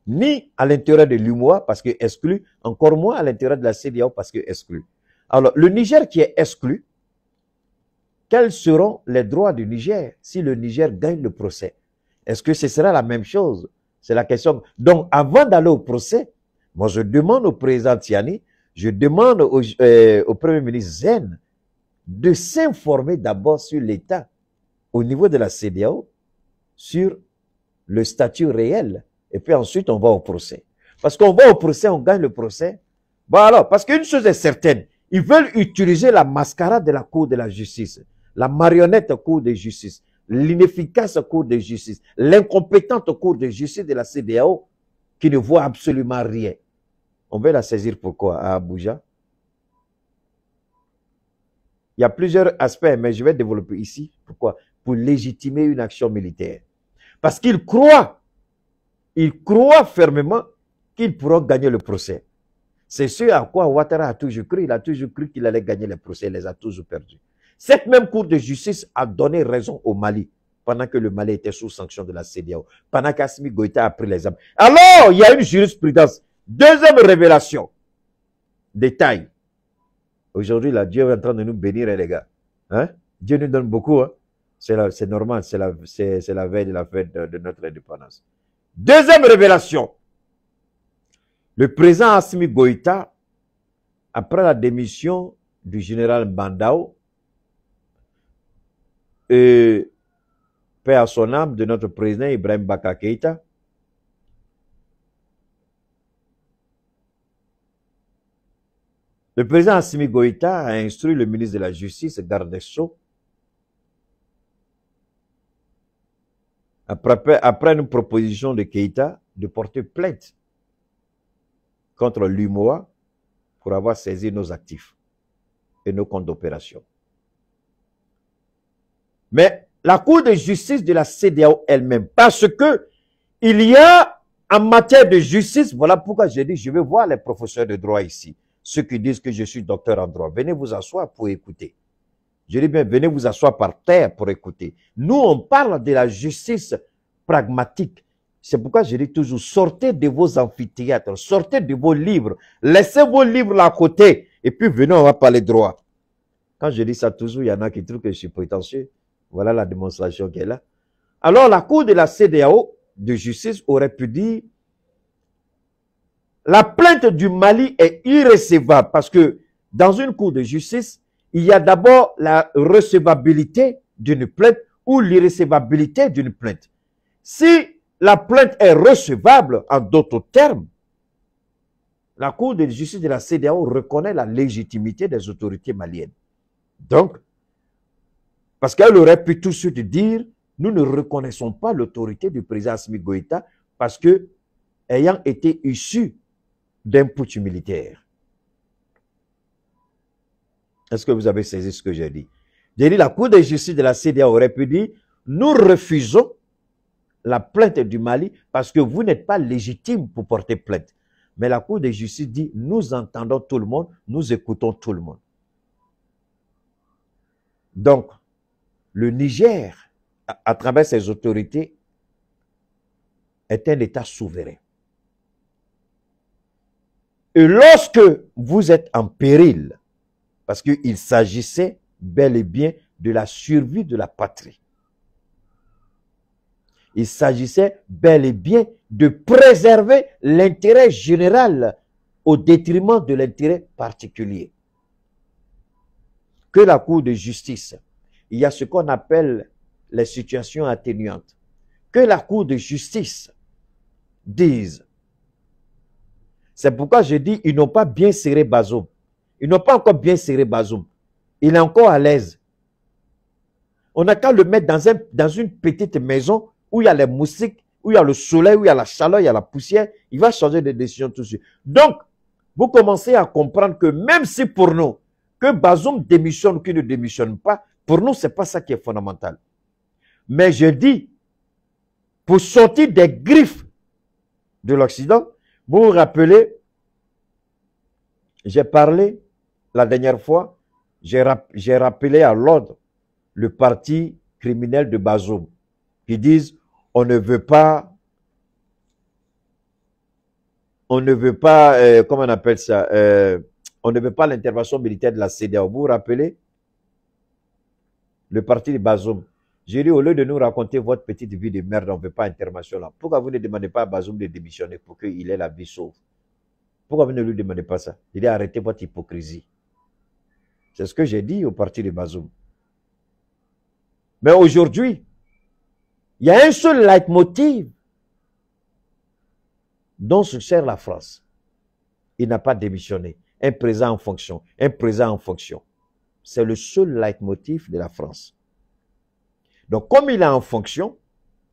ni à l'intérieur de l'UMOA parce que exclu, encore moins à l'intérieur de la CEDEAO parce que exclu. Alors, le Niger qui est exclu, quels seront les droits du Niger si le Niger gagne le procès? Est-ce que ce sera la même chose? C'est la question. Donc, avant d'aller au procès, moi je demande au président Tiani, je demande au Premier ministre Zen de s'informer d'abord sur l'état au niveau de la CEDEAO, sur le statut réel. Et puis ensuite, on va au procès. Parce qu'on va au procès, on gagne le procès. Bon alors, parce qu'une chose est certaine, ils veulent utiliser la mascarade de la Cour de la justice, la marionnette Cour de justice, l'inefficace Cour de justice, l'incompétente Cour de justice de la CEDEAO qui ne voit absolument rien. On veut la saisir pourquoi à Abuja? Il y a plusieurs aspects, mais je vais développer ici. Pourquoi? Pour légitimer une action militaire. Parce qu'ils croient fermement qu'ils pourront gagner le procès. C'est ce à quoi Ouattara a toujours cru. Il a toujours cru qu'il allait gagner le procès. Il les a toujours perdus. Cette même Cour de justice a donné raison au Mali pendant que le Mali était sous sanction de la CEDEAO. Pendant qu'Assimi Goïta a pris les armes. Alors, il y a une jurisprudence. Deuxième révélation. Détail. Aujourd'hui, là, Dieu est en train de nous bénir, les gars. Hein? Dieu nous donne beaucoup. Hein? C'est normal. C'est la veille de la fête de notre indépendance. Deuxième révélation. Le président Assimi Goïta, après la démission du général Bandao, et paix à son âme de notre président Ibrahim Baka Keïta, le président Assimi Goïta a instruit le ministre de la Justice, garde des Sceaux, après une proposition de Keïta, de porter plainte contre l'UMOA pour avoir saisi nos actifs et nos comptes d'opération. Mais la Cour de justice de la CEDEAO elle-même. Parce que il y a en matière de justice, voilà pourquoi j'ai dit, je vais voir les professeurs de droit ici. Ceux qui disent que je suis docteur en droit. Venez vous asseoir pour écouter. Je dis bien, venez vous asseoir par terre pour écouter. Nous, on parle de la justice pragmatique. C'est pourquoi je dis toujours, sortez de vos amphithéâtres, sortez de vos livres, laissez vos livres là à côté, et puis venez, on va parler droit. Quand je dis ça toujours, il y en a qui trouvent que je suis prétentieux. Voilà la démonstration qui est là. Alors, la Cour de la CEDEAO de justice aurait pu dire, la plainte du Mali est irrecevable, parce que dans une cour de justice, il y a d'abord la recevabilité d'une plainte ou l'irrecevabilité d'une plainte. Si la plainte est recevable, en d'autres termes, la Cour de justice de la CEDEAO reconnaît la légitimité des autorités maliennes. Donc, parce qu'elle aurait pu tout de suite dire, nous ne reconnaissons pas l'autorité du président Assimi Goïta parce que, ayant été issu d'un putsch militaire. Est-ce que vous avez saisi ce que j'ai dit? J'ai dit, la Cour de justice de la CEDEAO aurait pu dire, nous refusons la plainte du Mali parce que vous n'êtes pas légitime pour porter plainte. Mais la Cour de justice dit, nous entendons tout le monde, nous écoutons tout le monde. Donc, le Niger, à travers ses autorités, est un État souverain. Et lorsque vous êtes en péril, parce qu'il s'agissait bel et bien de la survie de la patrie, il s'agissait bel et bien de préserver l'intérêt général au détriment de l'intérêt particulier. Que la Cour de justice, il y a ce qu'on appelle les situations atténuantes. Que la Cour de justice dise. C'est pourquoi je dis, ils n'ont pas bien serré Bazoum. Ils n'ont pas encore bien serré Bazoum. Il est encore à l'aise. On n'a qu'à le mettre dans une petite maison où il y a les moustiques, où il y a le soleil, où il y a la chaleur, il y a la poussière. Il va changer de décision tout de suite. Donc, vous commencez à comprendre que même si pour nous, que Bazoum démissionne ou qu'il ne démissionne pas, pour nous, ce n'est pas ça qui est fondamental. Mais je dis, pour sortir des griffes de l'Occident, vous vous rappelez, j'ai parlé la dernière fois, j'ai rappelé à l'ordre le parti criminel de Bazoum qui disent on ne veut pas, comment on appelle ça, on ne veut pas l'intervention militaire de la CEDEAO. Vous vous rappelez? Le parti de Bazoum. J'ai dit, au lieu de nous raconter votre petite vie de merde, on ne veut pas intervention là. Pourquoi vous ne demandez pas à Bazoum de démissionner pour qu'il ait la vie sauve? Pourquoi vous ne lui demandez pas ça? Il dit, arrêtez votre hypocrisie. C'est ce que j'ai dit au parti de Bazoum. Mais aujourd'hui, il y a un seul leitmotiv dont se sert la France. Il n'a pas démissionné. Un président en fonction. Un président en fonction. C'est le seul leitmotiv de la France. Donc, comme il est en fonction,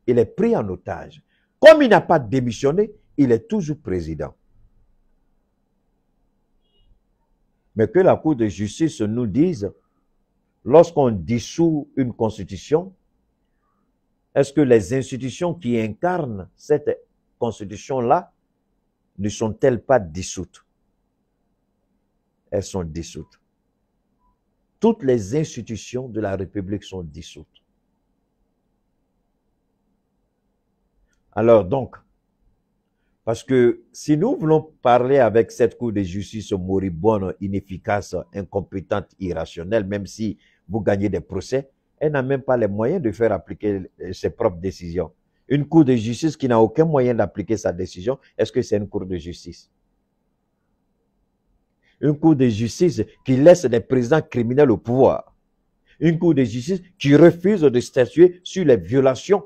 il est pris en otage. Comme il n'a pas démissionné, il est toujours président. Mais que la Cour de justice nous dise, lorsqu'on dissout une constitution, est-ce que les institutions qui incarnent cette constitution-là ne sont-elles pas dissoutes? Elles sont dissoutes. Toutes les institutions de la République sont dissoutes. Alors donc, parce que si nous voulons parler avec cette Cour de justice moribonde, inefficace, incompétente, irrationnelle, même si vous gagnez des procès, elle n'a même pas les moyens de faire appliquer ses propres décisions. Une Cour de justice qui n'a aucun moyen d'appliquer sa décision, est-ce que c'est une Cour de justice? Une Cour de justice qui laisse des présidents criminels au pouvoir. Une Cour de justice qui refuse de statuer sur les violations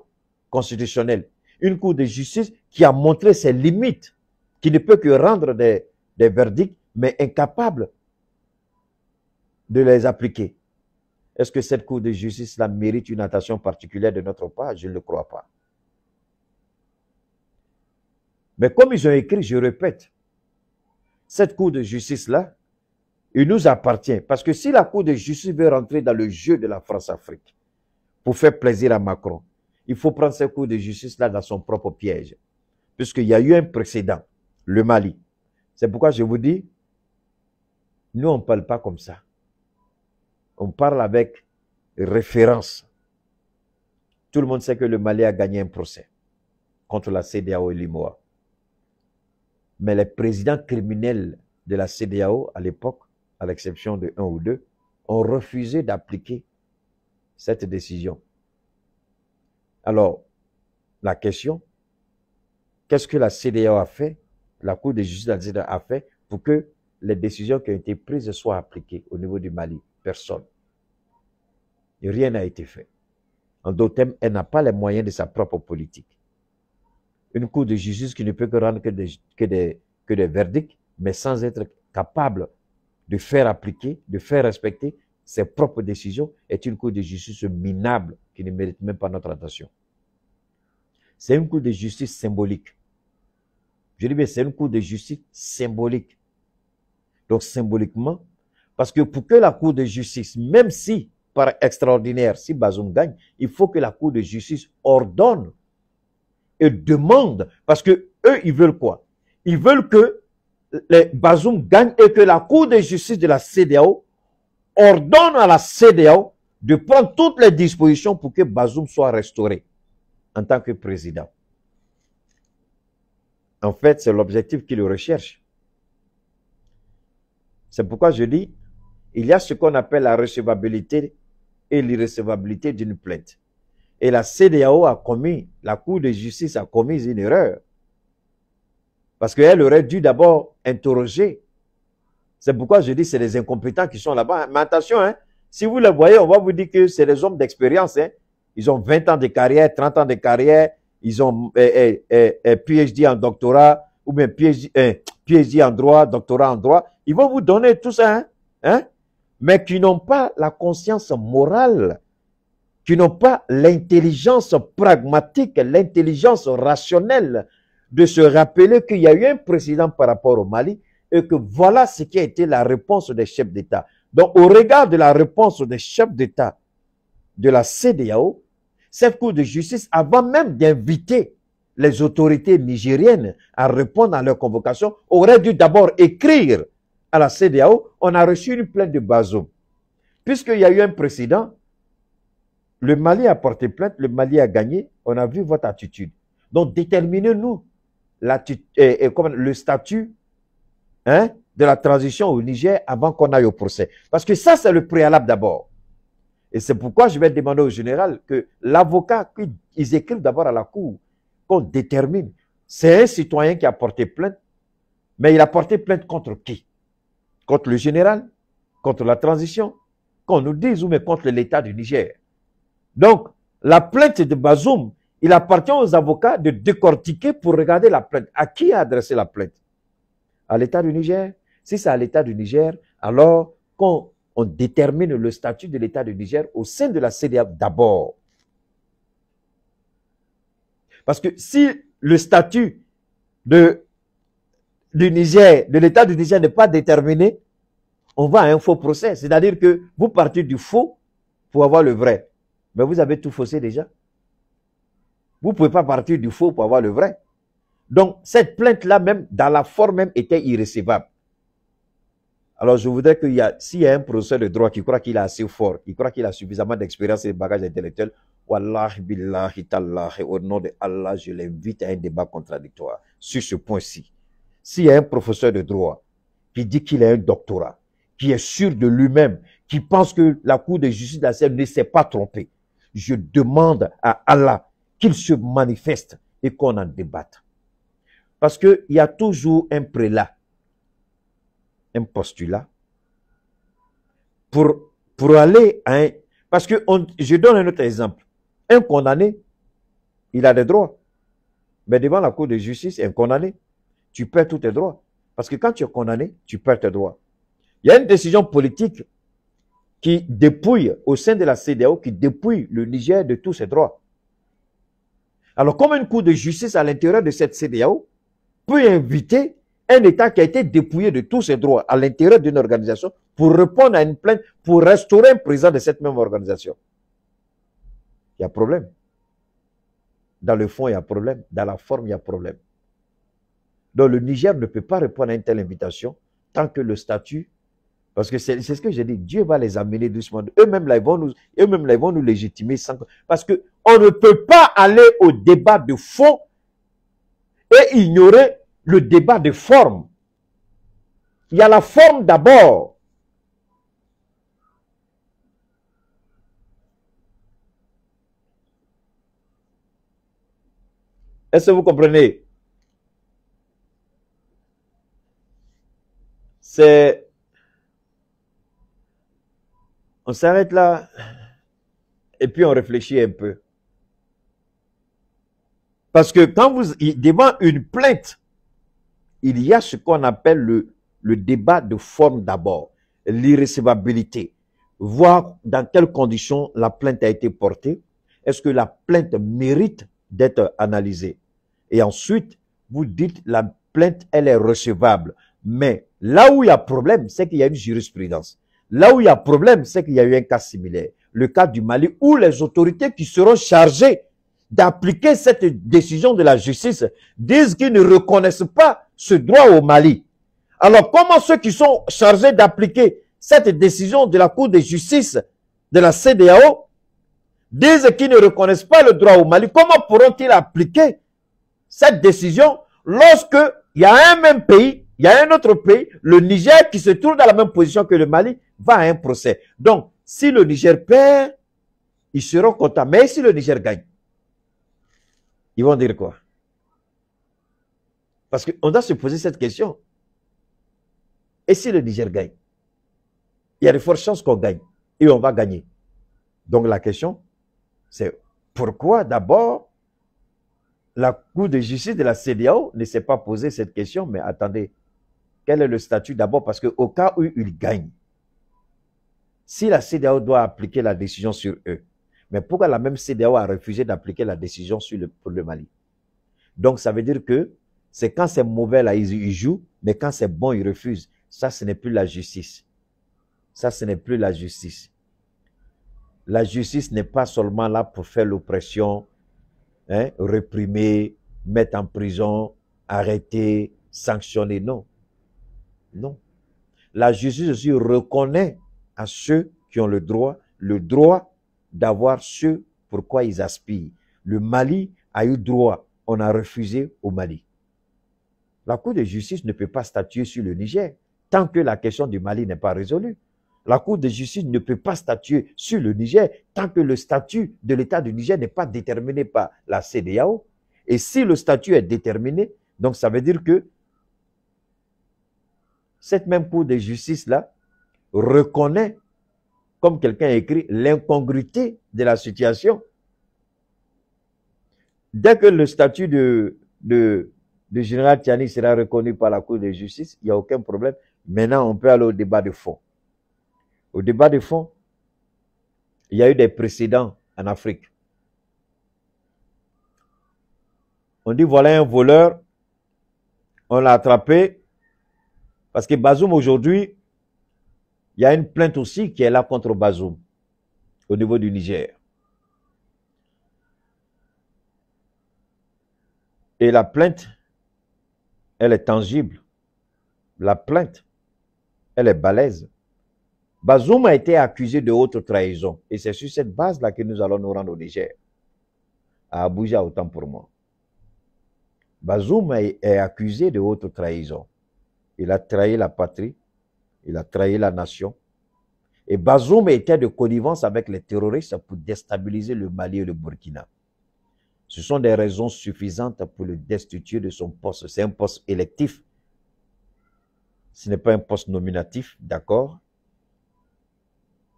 constitutionnelles. Une Cour de justice qui a montré ses limites, qui ne peut que rendre des verdicts, mais incapable de les appliquer. Est-ce que cette Cour de justice-là mérite une attention particulière de notre part? Je ne le crois pas. Mais comme ils ont écrit, je répète, cette Cour de justice-là, il nous appartient. Parce que si la Cour de justice veut rentrer dans le jeu de la France-Afrique, pour faire plaisir à Macron. Il faut prendre ces cours de justice-là dans son propre piège. Puisqu'il y a eu un précédent, le Mali. C'est pourquoi je vous dis, nous, on ne parle pas comme ça. On parle avec référence. Tout le monde sait que le Mali a gagné un procès contre la CEDEAO et l'UEMOA. Mais les présidents criminels de la CEDEAO, à l'époque, à l'exception de un ou deux, ont refusé d'appliquer cette décision. Alors, la question, qu'est-ce que la CEDEAO a fait, la Cour de justice de la CEDEAO a fait pour que les décisions qui ont été prises soient appliquées au niveau du Mali? Personne. Et rien n'a été fait. En d'autres termes, elle n'a pas les moyens de sa propre politique. Une Cour de justice qui ne peut que rendre que des verdicts, mais sans être capable de faire appliquer, de faire respecter ses propres décisions, est une Cour de justice minable qui ne mérite même pas notre attention. C'est une Cour de justice symbolique. Je dis bien, c'est une Cour de justice symbolique. Donc, symboliquement, parce que pour que la Cour de justice, même si, par extraordinaire, si Bazoum gagne, il faut que la Cour de justice ordonne et demande, parce que eux, ils veulent quoi? Ils veulent que les Bazoum gagne et que la Cour de justice de la CEDEAO ordonne à la CEDEAO de prendre toutes les dispositions pour que Bazoum soit restauré en tant que président. En fait, c'est l'objectif qu'ils recherchent. C'est pourquoi je dis, il y a ce qu'on appelle la recevabilité et l'irrecevabilité d'une plainte. Et la CEDEAO a commis, la Cour de justice a commis une erreur. Parce qu'elle aurait dû d'abord interroger. C'est pourquoi je dis que c'est les incompétents qui sont là-bas. Mais attention, hein, si vous les voyez, on va vous dire que c'est des hommes d'expérience. Hein. Ils ont 20 ans de carrière, 30 ans de carrière, ils ont PhD en doctorat, ou bien PhD en droit, doctorat en droit. Ils vont vous donner tout ça, hein, mais qui n'ont pas la conscience morale, qui n'ont pas l'intelligence pragmatique, l'intelligence rationnelle de se rappeler qu'il y a eu un précédent par rapport au Mali et que voilà ce qui a été la réponse des chefs d'État. Donc, au regard de la réponse des chefs d'État de la CEDEAO, cette Cour de justice, avant même d'inviter les autorités nigériennes à répondre à leur convocation, aurait dû d'abord écrire à la CEDEAO, on a reçu une plainte de Bazoum. Puisqu'il y a eu un précédent, le Mali a porté plainte, le Mali a gagné, on a vu votre attitude. Donc, déterminez-nous le statut de la transition au Niger avant qu'on aille au procès. Parce que ça, c'est le préalable d'abord. Et c'est pourquoi je vais demander au général que l'avocat, qu'ils écrivent d'abord à la cour, qu'on détermine. C'est un citoyen qui a porté plainte, mais il a porté plainte contre qui? Contre le général? Contre la transition? Qu'on nous dise, ou mais contre l'État du Niger. Donc, la plainte de Bazoum, il appartient aux avocats de décortiquer pour regarder la plainte. À qui a adressé la plainte? À l'État du Niger? Si c'est à l'État du Niger, alors qu'on détermine le statut de l'État du Niger au sein de la CEDEAO d'abord. Parce que si le statut de l'État du Niger n'est pas déterminé, on va à un faux procès. C'est-à-dire que vous partez du faux pour avoir le vrai. Mais vous avez tout faussé déjà. Vous ne pouvez pas partir du faux pour avoir le vrai. Donc, cette plainte-là, même, dans la forme même, était irrécevable. Alors, je voudrais s'il y a un professeur de droit qui croit qu'il est assez fort, qui croit qu'il a suffisamment d'expérience et de bagages intellectuels, wallahi billahi tallahi, au nom de Allah, je l'invite à un débat contradictoire sur ce point-ci. S'il y a un professeur de droit qui dit qu'il a un doctorat, qui est sûr de lui-même, qui pense que la Cour de justice de la CEDEAO ne s'est pas trompée, je demande à Allah qu'il se manifeste et qu'on en débatte. Parce qu'il y a toujours un prélat, un postulat, pour aller à un... Parce que, je donne un autre exemple. Un condamné, il a des droits. Mais devant la Cour de justice, un condamné, tu perds tous tes droits. Parce que quand tu es condamné, tu perds tes droits. Il y a une décision politique qui dépouille, au sein de la CEDEAO, qui dépouille le Niger de tous ses droits. Alors, comme une Cour de justice à l'intérieur de cette CEDEAO peut inviter un État qui a été dépouillé de tous ses droits à l'intérieur d'une organisation pour répondre à une plainte, pour restaurer un président de cette même organisation. il y a problème. Dans le fond, il y a problème. Dans la forme, il y a problème. Donc le Niger ne peut pas répondre à une telle invitation tant que le statut, parce que c'est ce que j'ai dit, Dieu va les amener doucement. Eux-mêmes là, ils vont nous légitimer sans, parce que on ne peut pas aller au débat de fond et ignorer le débat de forme. Il y a la forme d'abord. Est-ce que vous comprenez? On s'arrête là et puis on réfléchit un peu. Parce que quand vous, devant une plainte, il y a ce qu'on appelle le débat de forme d'abord, l'irrécevabilité, voir dans quelles conditions la plainte a été portée, est-ce que la plainte mérite d'être analysée. Et ensuite, vous dites la plainte, elle est recevable. Mais là où il y a problème, c'est qu'il y a une jurisprudence. Là où il y a problème, c'est qu'il y a eu un cas similaire. Le cas du Mali, où les autorités qui seront chargées d'appliquer cette décision de la justice disent qu'ils ne reconnaissent pas ce droit au Mali. Alors, comment ceux qui sont chargés d'appliquer cette décision de la Cour de justice de la CEDEAO disent qu'ils ne reconnaissent pas le droit au Mali, comment pourront-ils appliquer cette décision lorsque il y a un même pays, il y a un autre pays, le Niger qui se trouve dans la même position que le Mali, va à un procès. Donc, si le Niger perd, ils seront contents. Mais si le Niger gagne, ils vont dire quoi? Parce qu'on doit se poser cette question. Et si le Niger gagne? Il y a de fortes chances qu'on gagne. Et on va gagner. Donc la question, c'est pourquoi d'abord la Cour de justice de la CEDEAO ne s'est pas posé cette question, mais attendez, quel est le statut d'abord? Parce qu'au cas où ils gagnent, si la CEDEAO doit appliquer la décision sur eux, mais pourquoi la même CEDEAO a refusé d'appliquer la décision pour le Mali? Donc ça veut dire que c'est quand c'est mauvais là, ils jouent, mais quand c'est bon, ils refusent. Ça, ce n'est plus la justice. Ça, ce n'est plus la justice. La justice n'est pas seulement là pour faire l'oppression, hein, réprimer, mettre en prison, arrêter, sanctionner. Non. Non. La justice aussi reconnaît à ceux qui ont le droit d'avoir ce pourquoi ils aspirent. Le Mali a eu droit, on a refusé au Mali. La Cour de justice ne peut pas statuer sur le Niger tant que la question du Mali n'est pas résolue. La Cour de justice ne peut pas statuer sur le Niger tant que le statut de l'État du Niger n'est pas déterminé par la CEDEAO. Et si le statut est déterminé, donc ça veut dire que cette même Cour de justice-là reconnaît, comme quelqu'un a écrit, l'incongruité de la situation. Dès que le statut de général Tiani sera reconnu par la Cour de justice, il n'y a aucun problème. Maintenant, on peut aller au débat de fond. Au débat de fond, il y a eu des précédents en Afrique. On dit voilà un voleur, on l'a attrapé, parce que Bazoum aujourd'hui, il y a une plainte aussi qui est là contre Bazoum, au niveau du Niger. Et la plainte, elle est tangible. La plainte, elle est balèze. Bazoum a été accusé de haute trahison. Et c'est sur cette base-là que nous allons nous rendre au Niger. À Abuja, autant pour moi. Bazoum est accusé de haute trahison. Il a trahi la patrie. Il a trahi la nation. Et Bazoum était de connivence avec les terroristes pour déstabiliser le Mali et le Burkina. Ce sont des raisons suffisantes pour le destituer de son poste. C'est un poste électif. Ce n'est pas un poste nominatif, d'accord?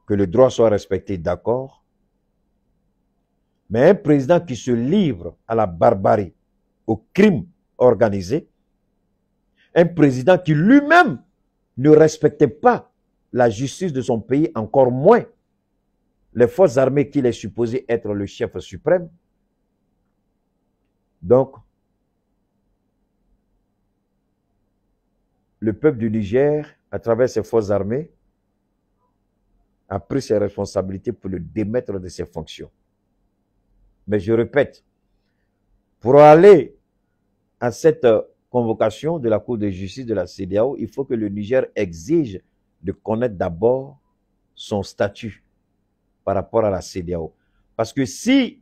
Que le droit soit respecté, d'accord? Mais un président qui se livre à la barbarie, au crime organisé, un président qui lui-même ne respectait pas la justice de son pays, encore moins les forces armées qu'il est supposé être le chef suprême. Donc, le peuple du Niger, à travers ses forces armées, a pris ses responsabilités pour le démettre de ses fonctions. Mais je répète, pour aller à cette convocation de la Cour de justice de la CEDEAO, il faut que le Niger exige de connaître d'abord son statut par rapport à la CEDEAO. Parce que si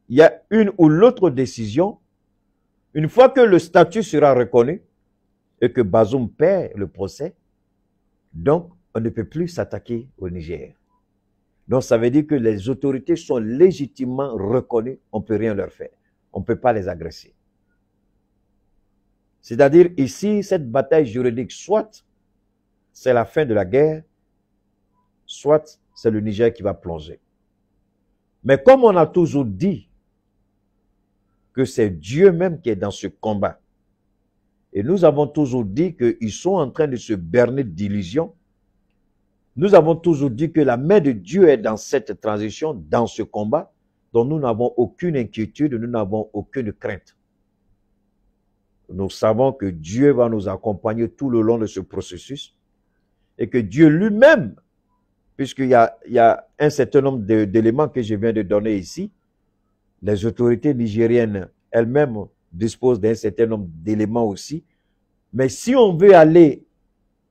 il y a une ou l'autre décision, une fois que le statut sera reconnu et que Bazoum perd le procès, donc on ne peut plus s'attaquer au Niger. Donc ça veut dire que les autorités sont légitimement reconnues, on ne peut rien leur faire. On ne peut pas les agresser. C'est-à-dire ici, cette bataille juridique, soit c'est la fin de la guerre, soit c'est le Niger qui va plonger. Mais comme on a toujours dit que c'est Dieu même qui est dans ce combat, et nous avons toujours dit qu'ils sont en train de se berner d'illusions, nous avons toujours dit que la main de Dieu est dans cette transition, dans ce combat, dont nous n'avons aucune inquiétude, nous n'avons aucune crainte. Nous savons que Dieu va nous accompagner tout le long de ce processus et que Dieu lui-même, puisqu'il y a un certain nombre d'éléments que je viens de donner ici, les autorités nigériennes elles-mêmes disposent d'un certain nombre d'éléments aussi. Mais si on veut aller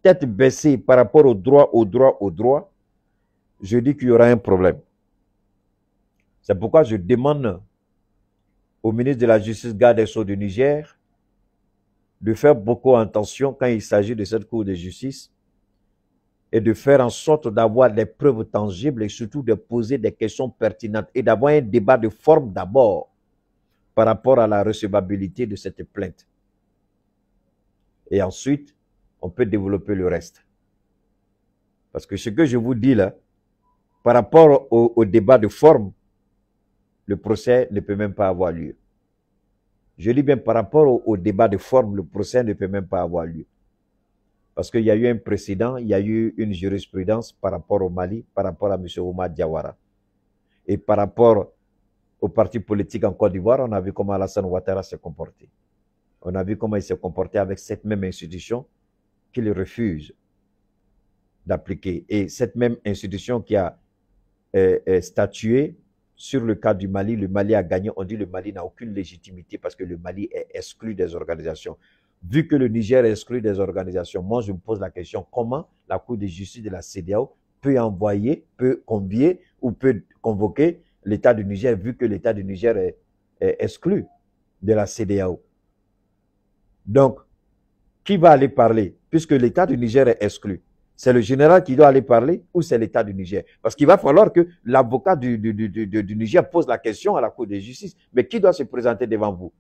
tête baissée par rapport au droit, je dis qu'il y aura un problème. C'est pourquoi je demande au ministre de la Justice, garde des Sceaux du Niger, de faire beaucoup attention quand il s'agit de cette Cour de justice et de faire en sorte d'avoir des preuves tangibles et surtout de poser des questions pertinentes et d'avoir un débat de forme d'abord par rapport à la recevabilité de cette plainte. Et ensuite, on peut développer le reste. Parce que ce que je vous dis là, par rapport au débat de forme, le procès ne peut même pas avoir lieu. Je dis bien par rapport au débat de forme, le procès ne peut même pas avoir lieu. Parce qu'il y a eu un précédent, il y a eu une jurisprudence par rapport au Mali, par rapport à M. Oumar Diawara. Et par rapport au parti politique en Côte d'Ivoire, on a vu comment Alassane Ouattara s'est comporté. On a vu comment il s'est comporté avec cette même institution qu'il refuse d'appliquer. Et cette même institution qui a statué sur le cas du Mali, le Mali a gagné. On dit que le Mali n'a aucune légitimité parce que le Mali est exclu des organisations. Vu que le Niger est exclu des organisations, moi je me pose la question, comment la Cour de justice de la CEDEAO peut envoyer, peut convier ou peut convoquer l'État du Niger, vu que l'État du Niger est exclu de la CEDEAO. Donc, qui va aller parler, puisque l'État du Niger est exclu? C'est le général qui doit aller parler ou c'est l'État du Niger? Parce qu'il va falloir que l'avocat du Niger pose la question à la Cour de justice. Mais qui doit se présenter devant vous?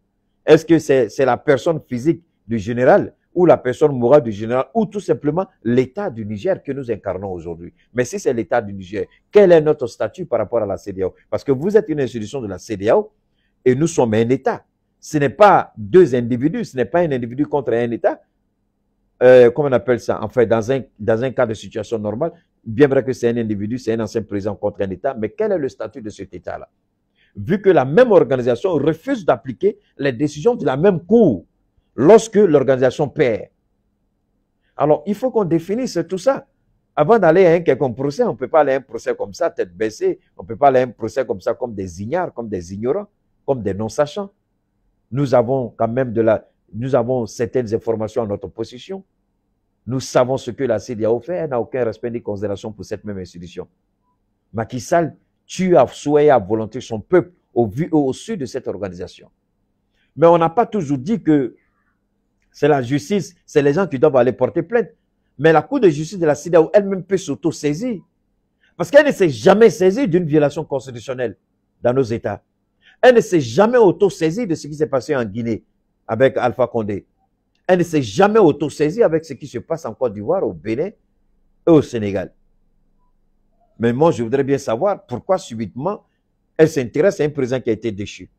Est-ce que c'est la personne physique du général ou la personne morale du général ou tout simplement l'État du Niger que nous incarnons aujourd'hui? Mais si c'est l'État du Niger, quel est notre statut par rapport à la CEDEAO? Parce que vous êtes une institution de la CEDEAO et nous sommes un État. Ce n'est pas deux individus, ce n'est pas un individu contre un État. Comment on appelle ça? Enfin, dans un cas de situation normale, bien vrai que c'est un individu, c'est un ancien président contre un État, mais quel est le statut de cet État-là? Vu que la même organisation refuse d'appliquer les décisions de la même Cour lorsque l'organisation perd. Alors, il faut qu'on définisse tout ça. Avant d'aller à un quelconque procès, on ne peut pas aller à un procès comme ça, tête baissée. On ne peut pas aller à un procès comme ça, comme des ignares, comme des ignorants, comme des non-sachants. Nous avons quand même nous avons certaines informations à notre possession. Nous savons ce que la CEDEAO fait. Elle n'a aucun respect ni considération pour cette même institution. Macky Sall tue à souhait et à volonté son peuple au sud de cette organisation. Mais on n'a pas toujours dit que c'est la justice, c'est les gens qui doivent aller porter plainte. Mais la Cour de justice de la CEDEAO elle-même peut s'auto-saisir. Parce qu'elle ne s'est jamais saisie d'une violation constitutionnelle dans nos États. Elle ne s'est jamais auto-saisie de ce qui s'est passé en Guinée avec Alpha Condé. Elle ne s'est jamais auto-saisie avec ce qui se passe en Côte d'Ivoire, au Bénin et au Sénégal. Mais moi, je voudrais bien savoir pourquoi subitement elle s'intéresse à un président qui a été déchu.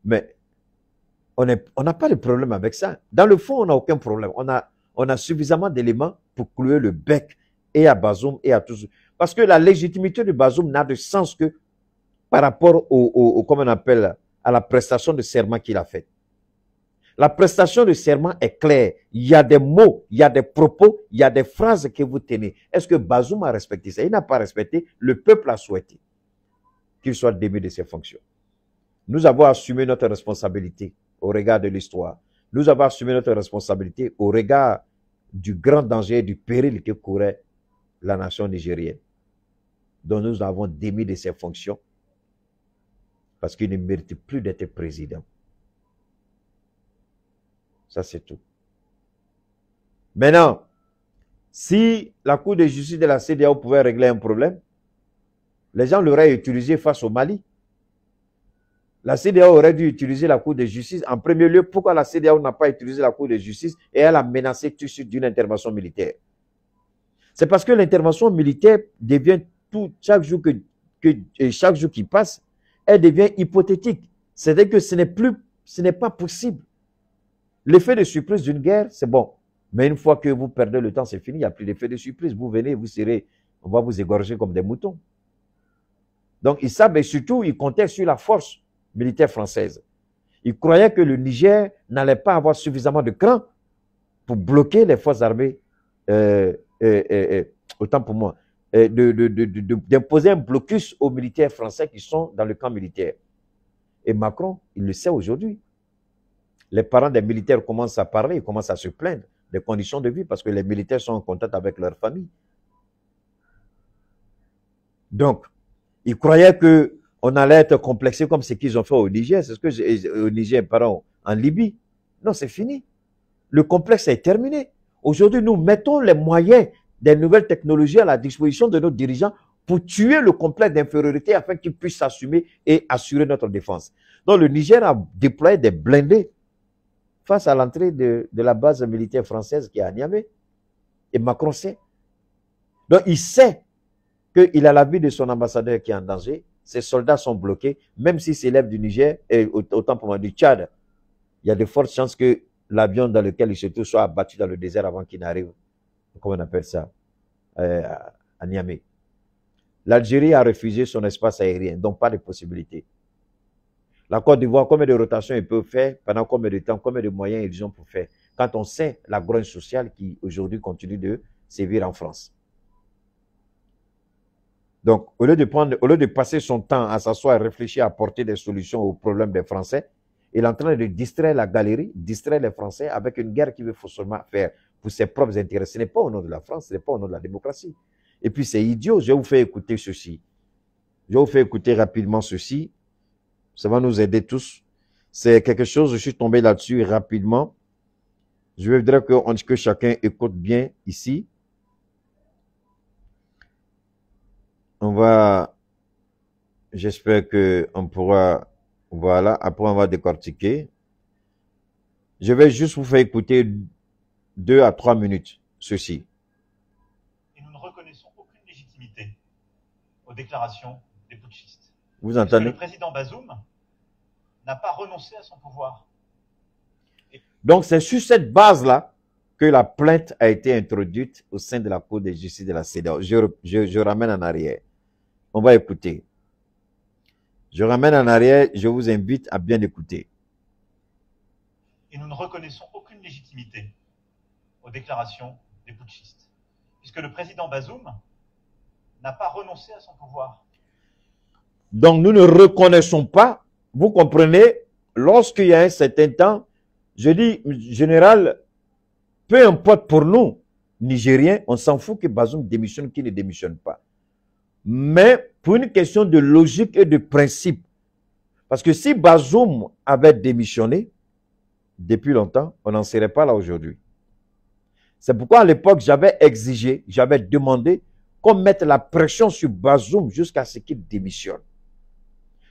Mais on n'a pas de problème avec ça. Dans le fond, on n'a aucun problème. On a suffisamment d'éléments pour clouer le bec et à Bazoum et à tous. Parce que la légitimité de Bazoum n'a de sens que par rapport comment on appelle, à la prestation de serment qu'il a faite. La prestation de serment est claire. Il y a des mots, il y a des propos, il y a des phrases que vous tenez. Est-ce que Bazoum a respecté ça? Il n'a pas respecté. Le peuple a souhaité. qu'il soit démis de ses fonctions. Nous avons assumé notre responsabilité au regard de l'histoire. Nous avons assumé notre responsabilité au regard du grand danger et du péril que courait la nation nigérienne. Donc nous avons démis de ses fonctions parce qu'il ne mérite plus d'être président. Ça, c'est tout. Maintenant, si la Cour de justice de la CEDEAO pouvait régler un problème, les gens l'auraient utilisé face au Mali. La CEDEAO aurait dû utiliser la Cour de justice. En premier lieu, pourquoi la CEDEAO n'a pas utilisé la Cour de justice et elle a menacé tout de suite d'une intervention militaire? C'est parce que l'intervention militaire devient chaque jour qui passe, elle devient hypothétique. C'est-à-dire que ce n'est pas possible. L'effet de surprise d'une guerre, c'est bon. Mais une fois que vous perdez le temps, c'est fini, il n'y a plus d'effet de surprise. Vous venez, on va vous égorger comme des moutons. Donc ils savent, et surtout, ils comptaient sur la force militaire française. Ils croyaient que le Niger n'allait pas avoir suffisamment de cran pour bloquer les forces armées, autant pour moi, d'imposer un blocus aux militaires français qui sont dans le camp militaire. Et Macron, il le sait aujourd'hui. Les parents des militaires commencent à parler, ils commencent à se plaindre des conditions de vie parce que les militaires sont en contact avec leur famille. Donc, ils croyaient qu'on allait être complexé comme ce qu'ils ont fait au Niger. C'est ce que au Niger, pardon, en Libye. Non, c'est fini. Le complexe est terminé. Aujourd'hui, nous mettons les moyens des nouvelles technologies à la disposition de nos dirigeants pour tuer le complexe d'infériorité afin qu'ils puissent s'assumer et assurer notre défense. Donc, le Niger a déployé des blindés face à l'entrée de la base militaire française qui est à Niamey. Et Macron sait. Donc, il sait qu'il a la vie de son ambassadeur qui est en danger. Ses soldats sont bloqués, même s'ils s'élèvent du Niger, et autant pour moi du Tchad. Il y a de fortes chances que l'avion dans lequel il se trouve soit abattu dans le désert avant qu'il n'arrive, comment on appelle ça, à Niamey. L'Algérie a refusé son espace aérien, donc pas de possibilité. La Côte d'Ivoire, combien de rotations ils peuvent faire, pendant combien de temps, combien de moyens ils ont pour faire, quand on sait la grogne sociale qui aujourd'hui continue de sévir en France. Donc, au lieu de passer son temps à s'asseoir et réfléchir à apporter des solutions aux problèmes des Français, il est en train de distraire la galerie, distraire les Français avec une guerre qu'il veut forcément faire pour ses propres intérêts. Ce n'est pas au nom de la France, ce n'est pas au nom de la démocratie. Et puis c'est idiot, je vais vous faire écouter ceci. Je vais vous faire écouter rapidement ceci. Ça va nous aider tous. C'est quelque chose, je suis tombé là-dessus rapidement. Je voudrais que chacun écoute bien ici. J'espère qu'on pourra, voilà, après on va décortiquer. Je vais juste vous faire écouter 2 à 3 minutes, ceci. Et nous ne reconnaissons aucune légitimité aux déclarations des putschistes. Vous entendez? Le président Bazoum n'a pas renoncé à son pouvoir. Donc c'est sur cette base-là que la plainte a été introduite au sein de la Cour de justice de la CEDEAO. Je ramène en arrière. On va écouter. Je ramène en arrière, je vous invite à bien écouter. Et nous ne reconnaissons aucune légitimité aux déclarations des putschistes, puisque le président Bazoum n'a pas renoncé à son pouvoir. Donc nous ne reconnaissons pas, vous comprenez, lorsqu'il y a un certain temps, je dis, général, peu importe pour nous, Nigériens, on s'en fout que Bazoum démissionne, qu'il ne démissionne pas. Mais pour une question de logique et de principe, parce que si Bazoum avait démissionné, depuis longtemps, on n'en serait pas là aujourd'hui. C'est pourquoi à l'époque, j'avais exigé, j'avais demandé qu'on mette la pression sur Bazoum jusqu'à ce qu'il démissionne.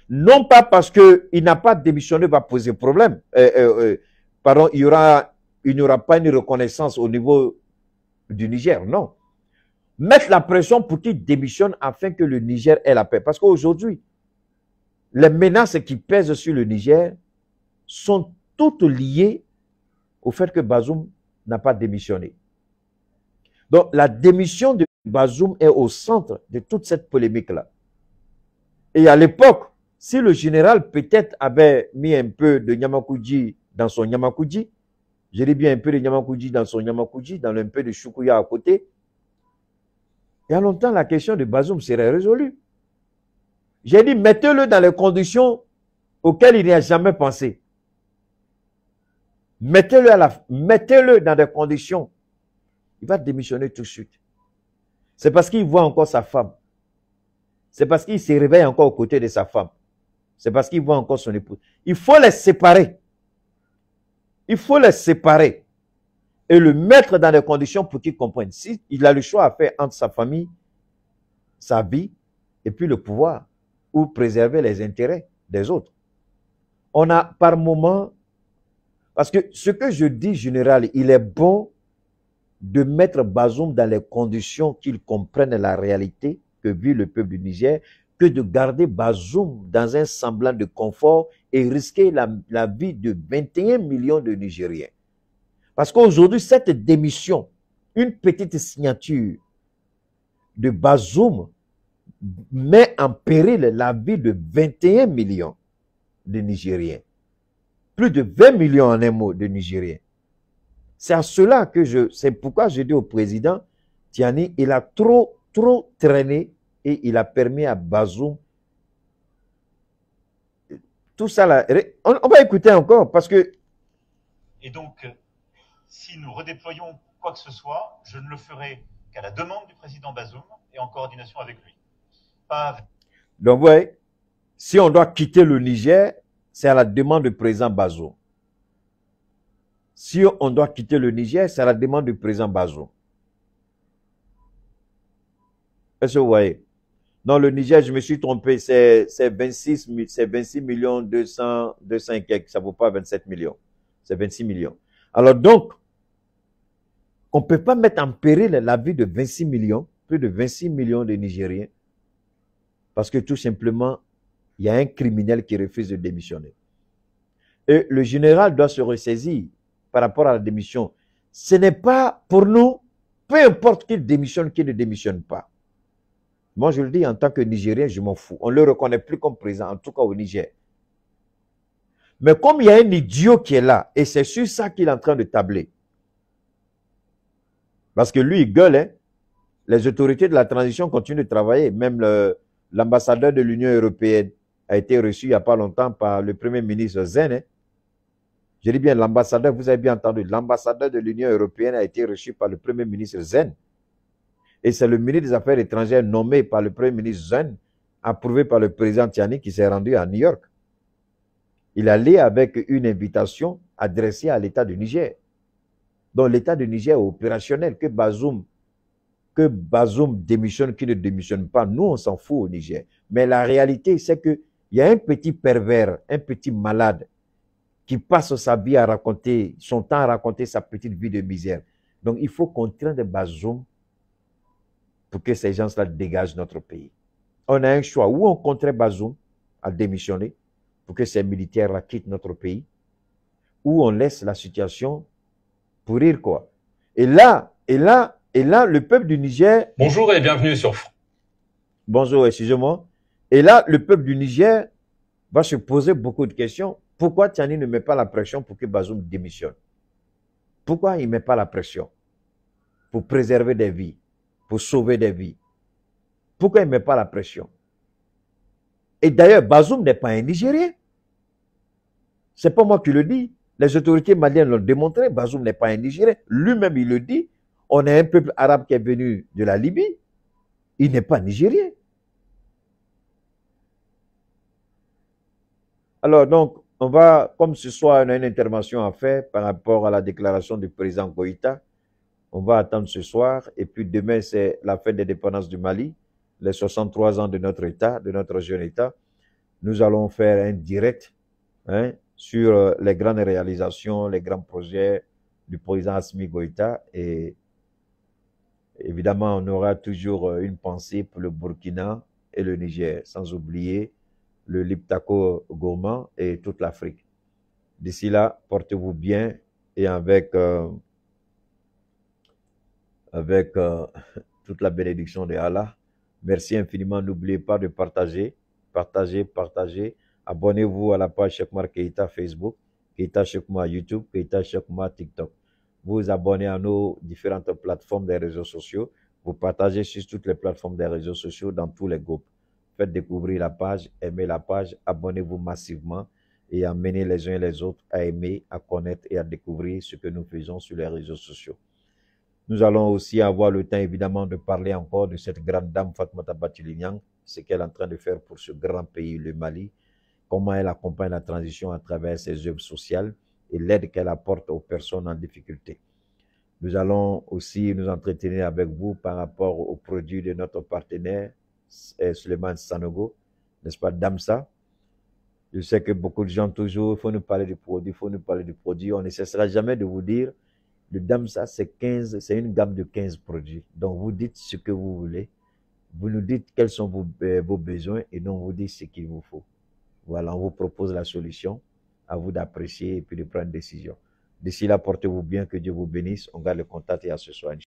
Non pas parce qu'il n'a pas démissionné va poser problème. Pardon, il n'y aura pas une reconnaissance au niveau du Niger, non. Mettre la pression pour qu'il démissionne afin que le Niger ait la paix. Parce qu'aujourd'hui, les menaces qui pèsent sur le Niger sont toutes liées au fait que Bazoum n'a pas démissionné. Donc, la démission de Bazoum est au centre de toute cette polémique-là. Et à l'époque, si le général peut-être avait mis un peu de Nyamakoudji dans son Nyamakoudji, je dis bien un peu de Nyamakoudji dans son Nyamakoudji, dans un peu de Choukouya à côté, il y a longtemps, la question de Bazoum serait résolue. J'ai dit, mettez-le dans les conditions auxquelles il n'y a jamais pensé. Mettez-le dans des conditions. Il va démissionner tout de suite. C'est parce qu'il voit encore sa femme. C'est parce qu'il se réveille encore aux côtés de sa femme. C'est parce qu'il voit encore son épouse. Il faut les séparer. Il faut les séparer. Et le mettre dans des conditions pour qu'il comprenne. Si il a le choix à faire entre sa famille, sa vie, et puis le pouvoir, ou préserver les intérêts des autres. On a par moment, parce que ce que je dis général, il est bon de mettre Bazoum dans les conditions qu'il comprenne la réalité que vit le peuple du Niger, que de garder Bazoum dans un semblant de confort et risquer la vie de 21 millions de Nigériens. Parce qu'aujourd'hui, cette démission, une petite signature de Bazoum met en péril la vie de 21 millions de Nigériens. Plus de 20 millions en un mot de Nigériens. C'est à cela que c'est pourquoi je dis au président, Tiani, il a trop traîné et il a permis à Bazoum. Tout ça là, on va écouter encore parce que. Et donc, si nous redéployons quoi que ce soit, je ne le ferai qu'à la demande du président Bazoum et en coordination avec lui. Donc, vous voyez, si on doit quitter le Niger, c'est à la demande du président Bazoum. Si on doit quitter le Niger, c'est à la demande du président Bazoum. Est-ce que vous voyez? Dans le Niger, je me suis trompé, c'est 26 millions 200 et quelques, ça ne vaut pas 27 millions. C'est 26 millions. Alors donc, on ne peut pas mettre en péril la vie de 26 millions, plus de 26 millions de Nigériens, parce que tout simplement, il y a un criminel qui refuse de démissionner. Et le général doit se ressaisir par rapport à la démission. Ce n'est pas pour nous, peu importe qu'il démissionne, qu'il ne démissionne pas. Moi, je le dis en tant que Nigérien, je m'en fous. On ne le reconnaît plus comme président, en tout cas au Niger. Mais comme il y a un idiot qui est là, et c'est sur ça qu'il est en train de tabler. Parce que lui, il gueule, hein. Les autorités de la transition continuent de travailler. Même l'ambassadeur de l'Union européenne a été reçu il n'y a pas longtemps par le Premier ministre Zen. Hein. Je dis bien l'ambassadeur, vous avez bien entendu, l'ambassadeur de l'Union européenne a été reçu par le Premier ministre Zen. Et c'est le ministre des Affaires étrangères nommé par le Premier ministre Zen, approuvé par le président Tiani qui s'est rendu à New York. Il allait avec une invitation adressée à l'État du Niger. Donc l'État du Niger est opérationnel, que Bazoum démissionne, qu'il ne démissionne pas. Nous, on s'en fout au Niger. Mais la réalité, c'est qu'il y a un petit pervers, un petit malade qui passe sa vie à raconter, son temps à raconter sa petite vie de misère. Donc il faut contraindre Bazoum pour que ces gens-là dégagent notre pays. On a un choix. Ou on contraint Bazoum à démissionner pour que ces militaires quittent notre pays, ou on laisse la situation pourrir quoi. Et là, le peuple du Niger... Bonjour et bienvenue sur... Bonjour, excusez-moi. Et là, le peuple du Niger va se poser beaucoup de questions. Pourquoi Tiani ne met pas la pression pour que Bazoum démissionne? Pourquoi il ne met pas la pression pour préserver des vies, pour sauver des vies? Pourquoi il ne met pas la pression? Et d'ailleurs, Bazoum n'est pas un Nigérien. Ce n'est pas moi qui le dis. Les autorités maliennes l'ont démontré. Bazoum n'est pas un Nigérien. Lui-même, il le dit. On est un peuple arabe qui est venu de la Libye. Il n'est pas Nigérien. Alors, donc, on va, comme ce soir, on a une intervention à faire par rapport à la déclaration du président Goïta. On va attendre ce soir. Et puis demain, c'est la fête d'indépendance du Mali. Les 63 ans de notre État, de notre jeune État. Nous allons faire un direct sur les grandes réalisations, les grands projets du président Assimi Goïta. Et évidemment, on aura toujours une pensée pour le Burkina et le Niger, sans oublier le Liptako gourmand et toute l'Afrique. D'ici là, portez-vous bien et avec toute la bénédiction de Allah. Merci infiniment. N'oubliez pas de partager. Abonnez-vous à la page Cheikh Oumar Keïta Facebook, Keïta Cheikh Oumar YouTube, Keïta Cheikh Oumar TikTok. Vous abonnez à nos différentes plateformes des réseaux sociaux. Vous partagez sur toutes les plateformes des réseaux sociaux dans tous les groupes. faites découvrir la page, aimez la page, abonnez-vous massivement et amenez les uns et les autres à aimer, à connaître et à découvrir ce que nous faisons sur les réseaux sociaux. Nous allons aussi avoir le temps, évidemment, de parler encore de cette grande dame, Fatoumata Bathily-Niang, ce qu'elle est en train de faire pour ce grand pays, le Mali, comment elle accompagne la transition à travers ses œuvres sociales et l'aide qu'elle apporte aux personnes en difficulté. Nous allons aussi nous entretenir avec vous par rapport aux produits de notre partenaire, Suleiman Sanogo, n'est-ce pas, Damsa. Je sais que beaucoup de gens toujours, il faut nous parler du produit, il faut nous parler du produit. On ne cessera jamais de vous dire, le Damsa, c'est une gamme de 15 produits. Donc, vous dites ce que vous voulez. Vous nous dites quels sont vos besoins et nous, on vous dit ce qu'il vous faut. Voilà, on vous propose la solution. À vous d'apprécier et puis de prendre une décision. D'ici là, portez-vous bien, que Dieu vous bénisse. On garde le contact et à ce soir.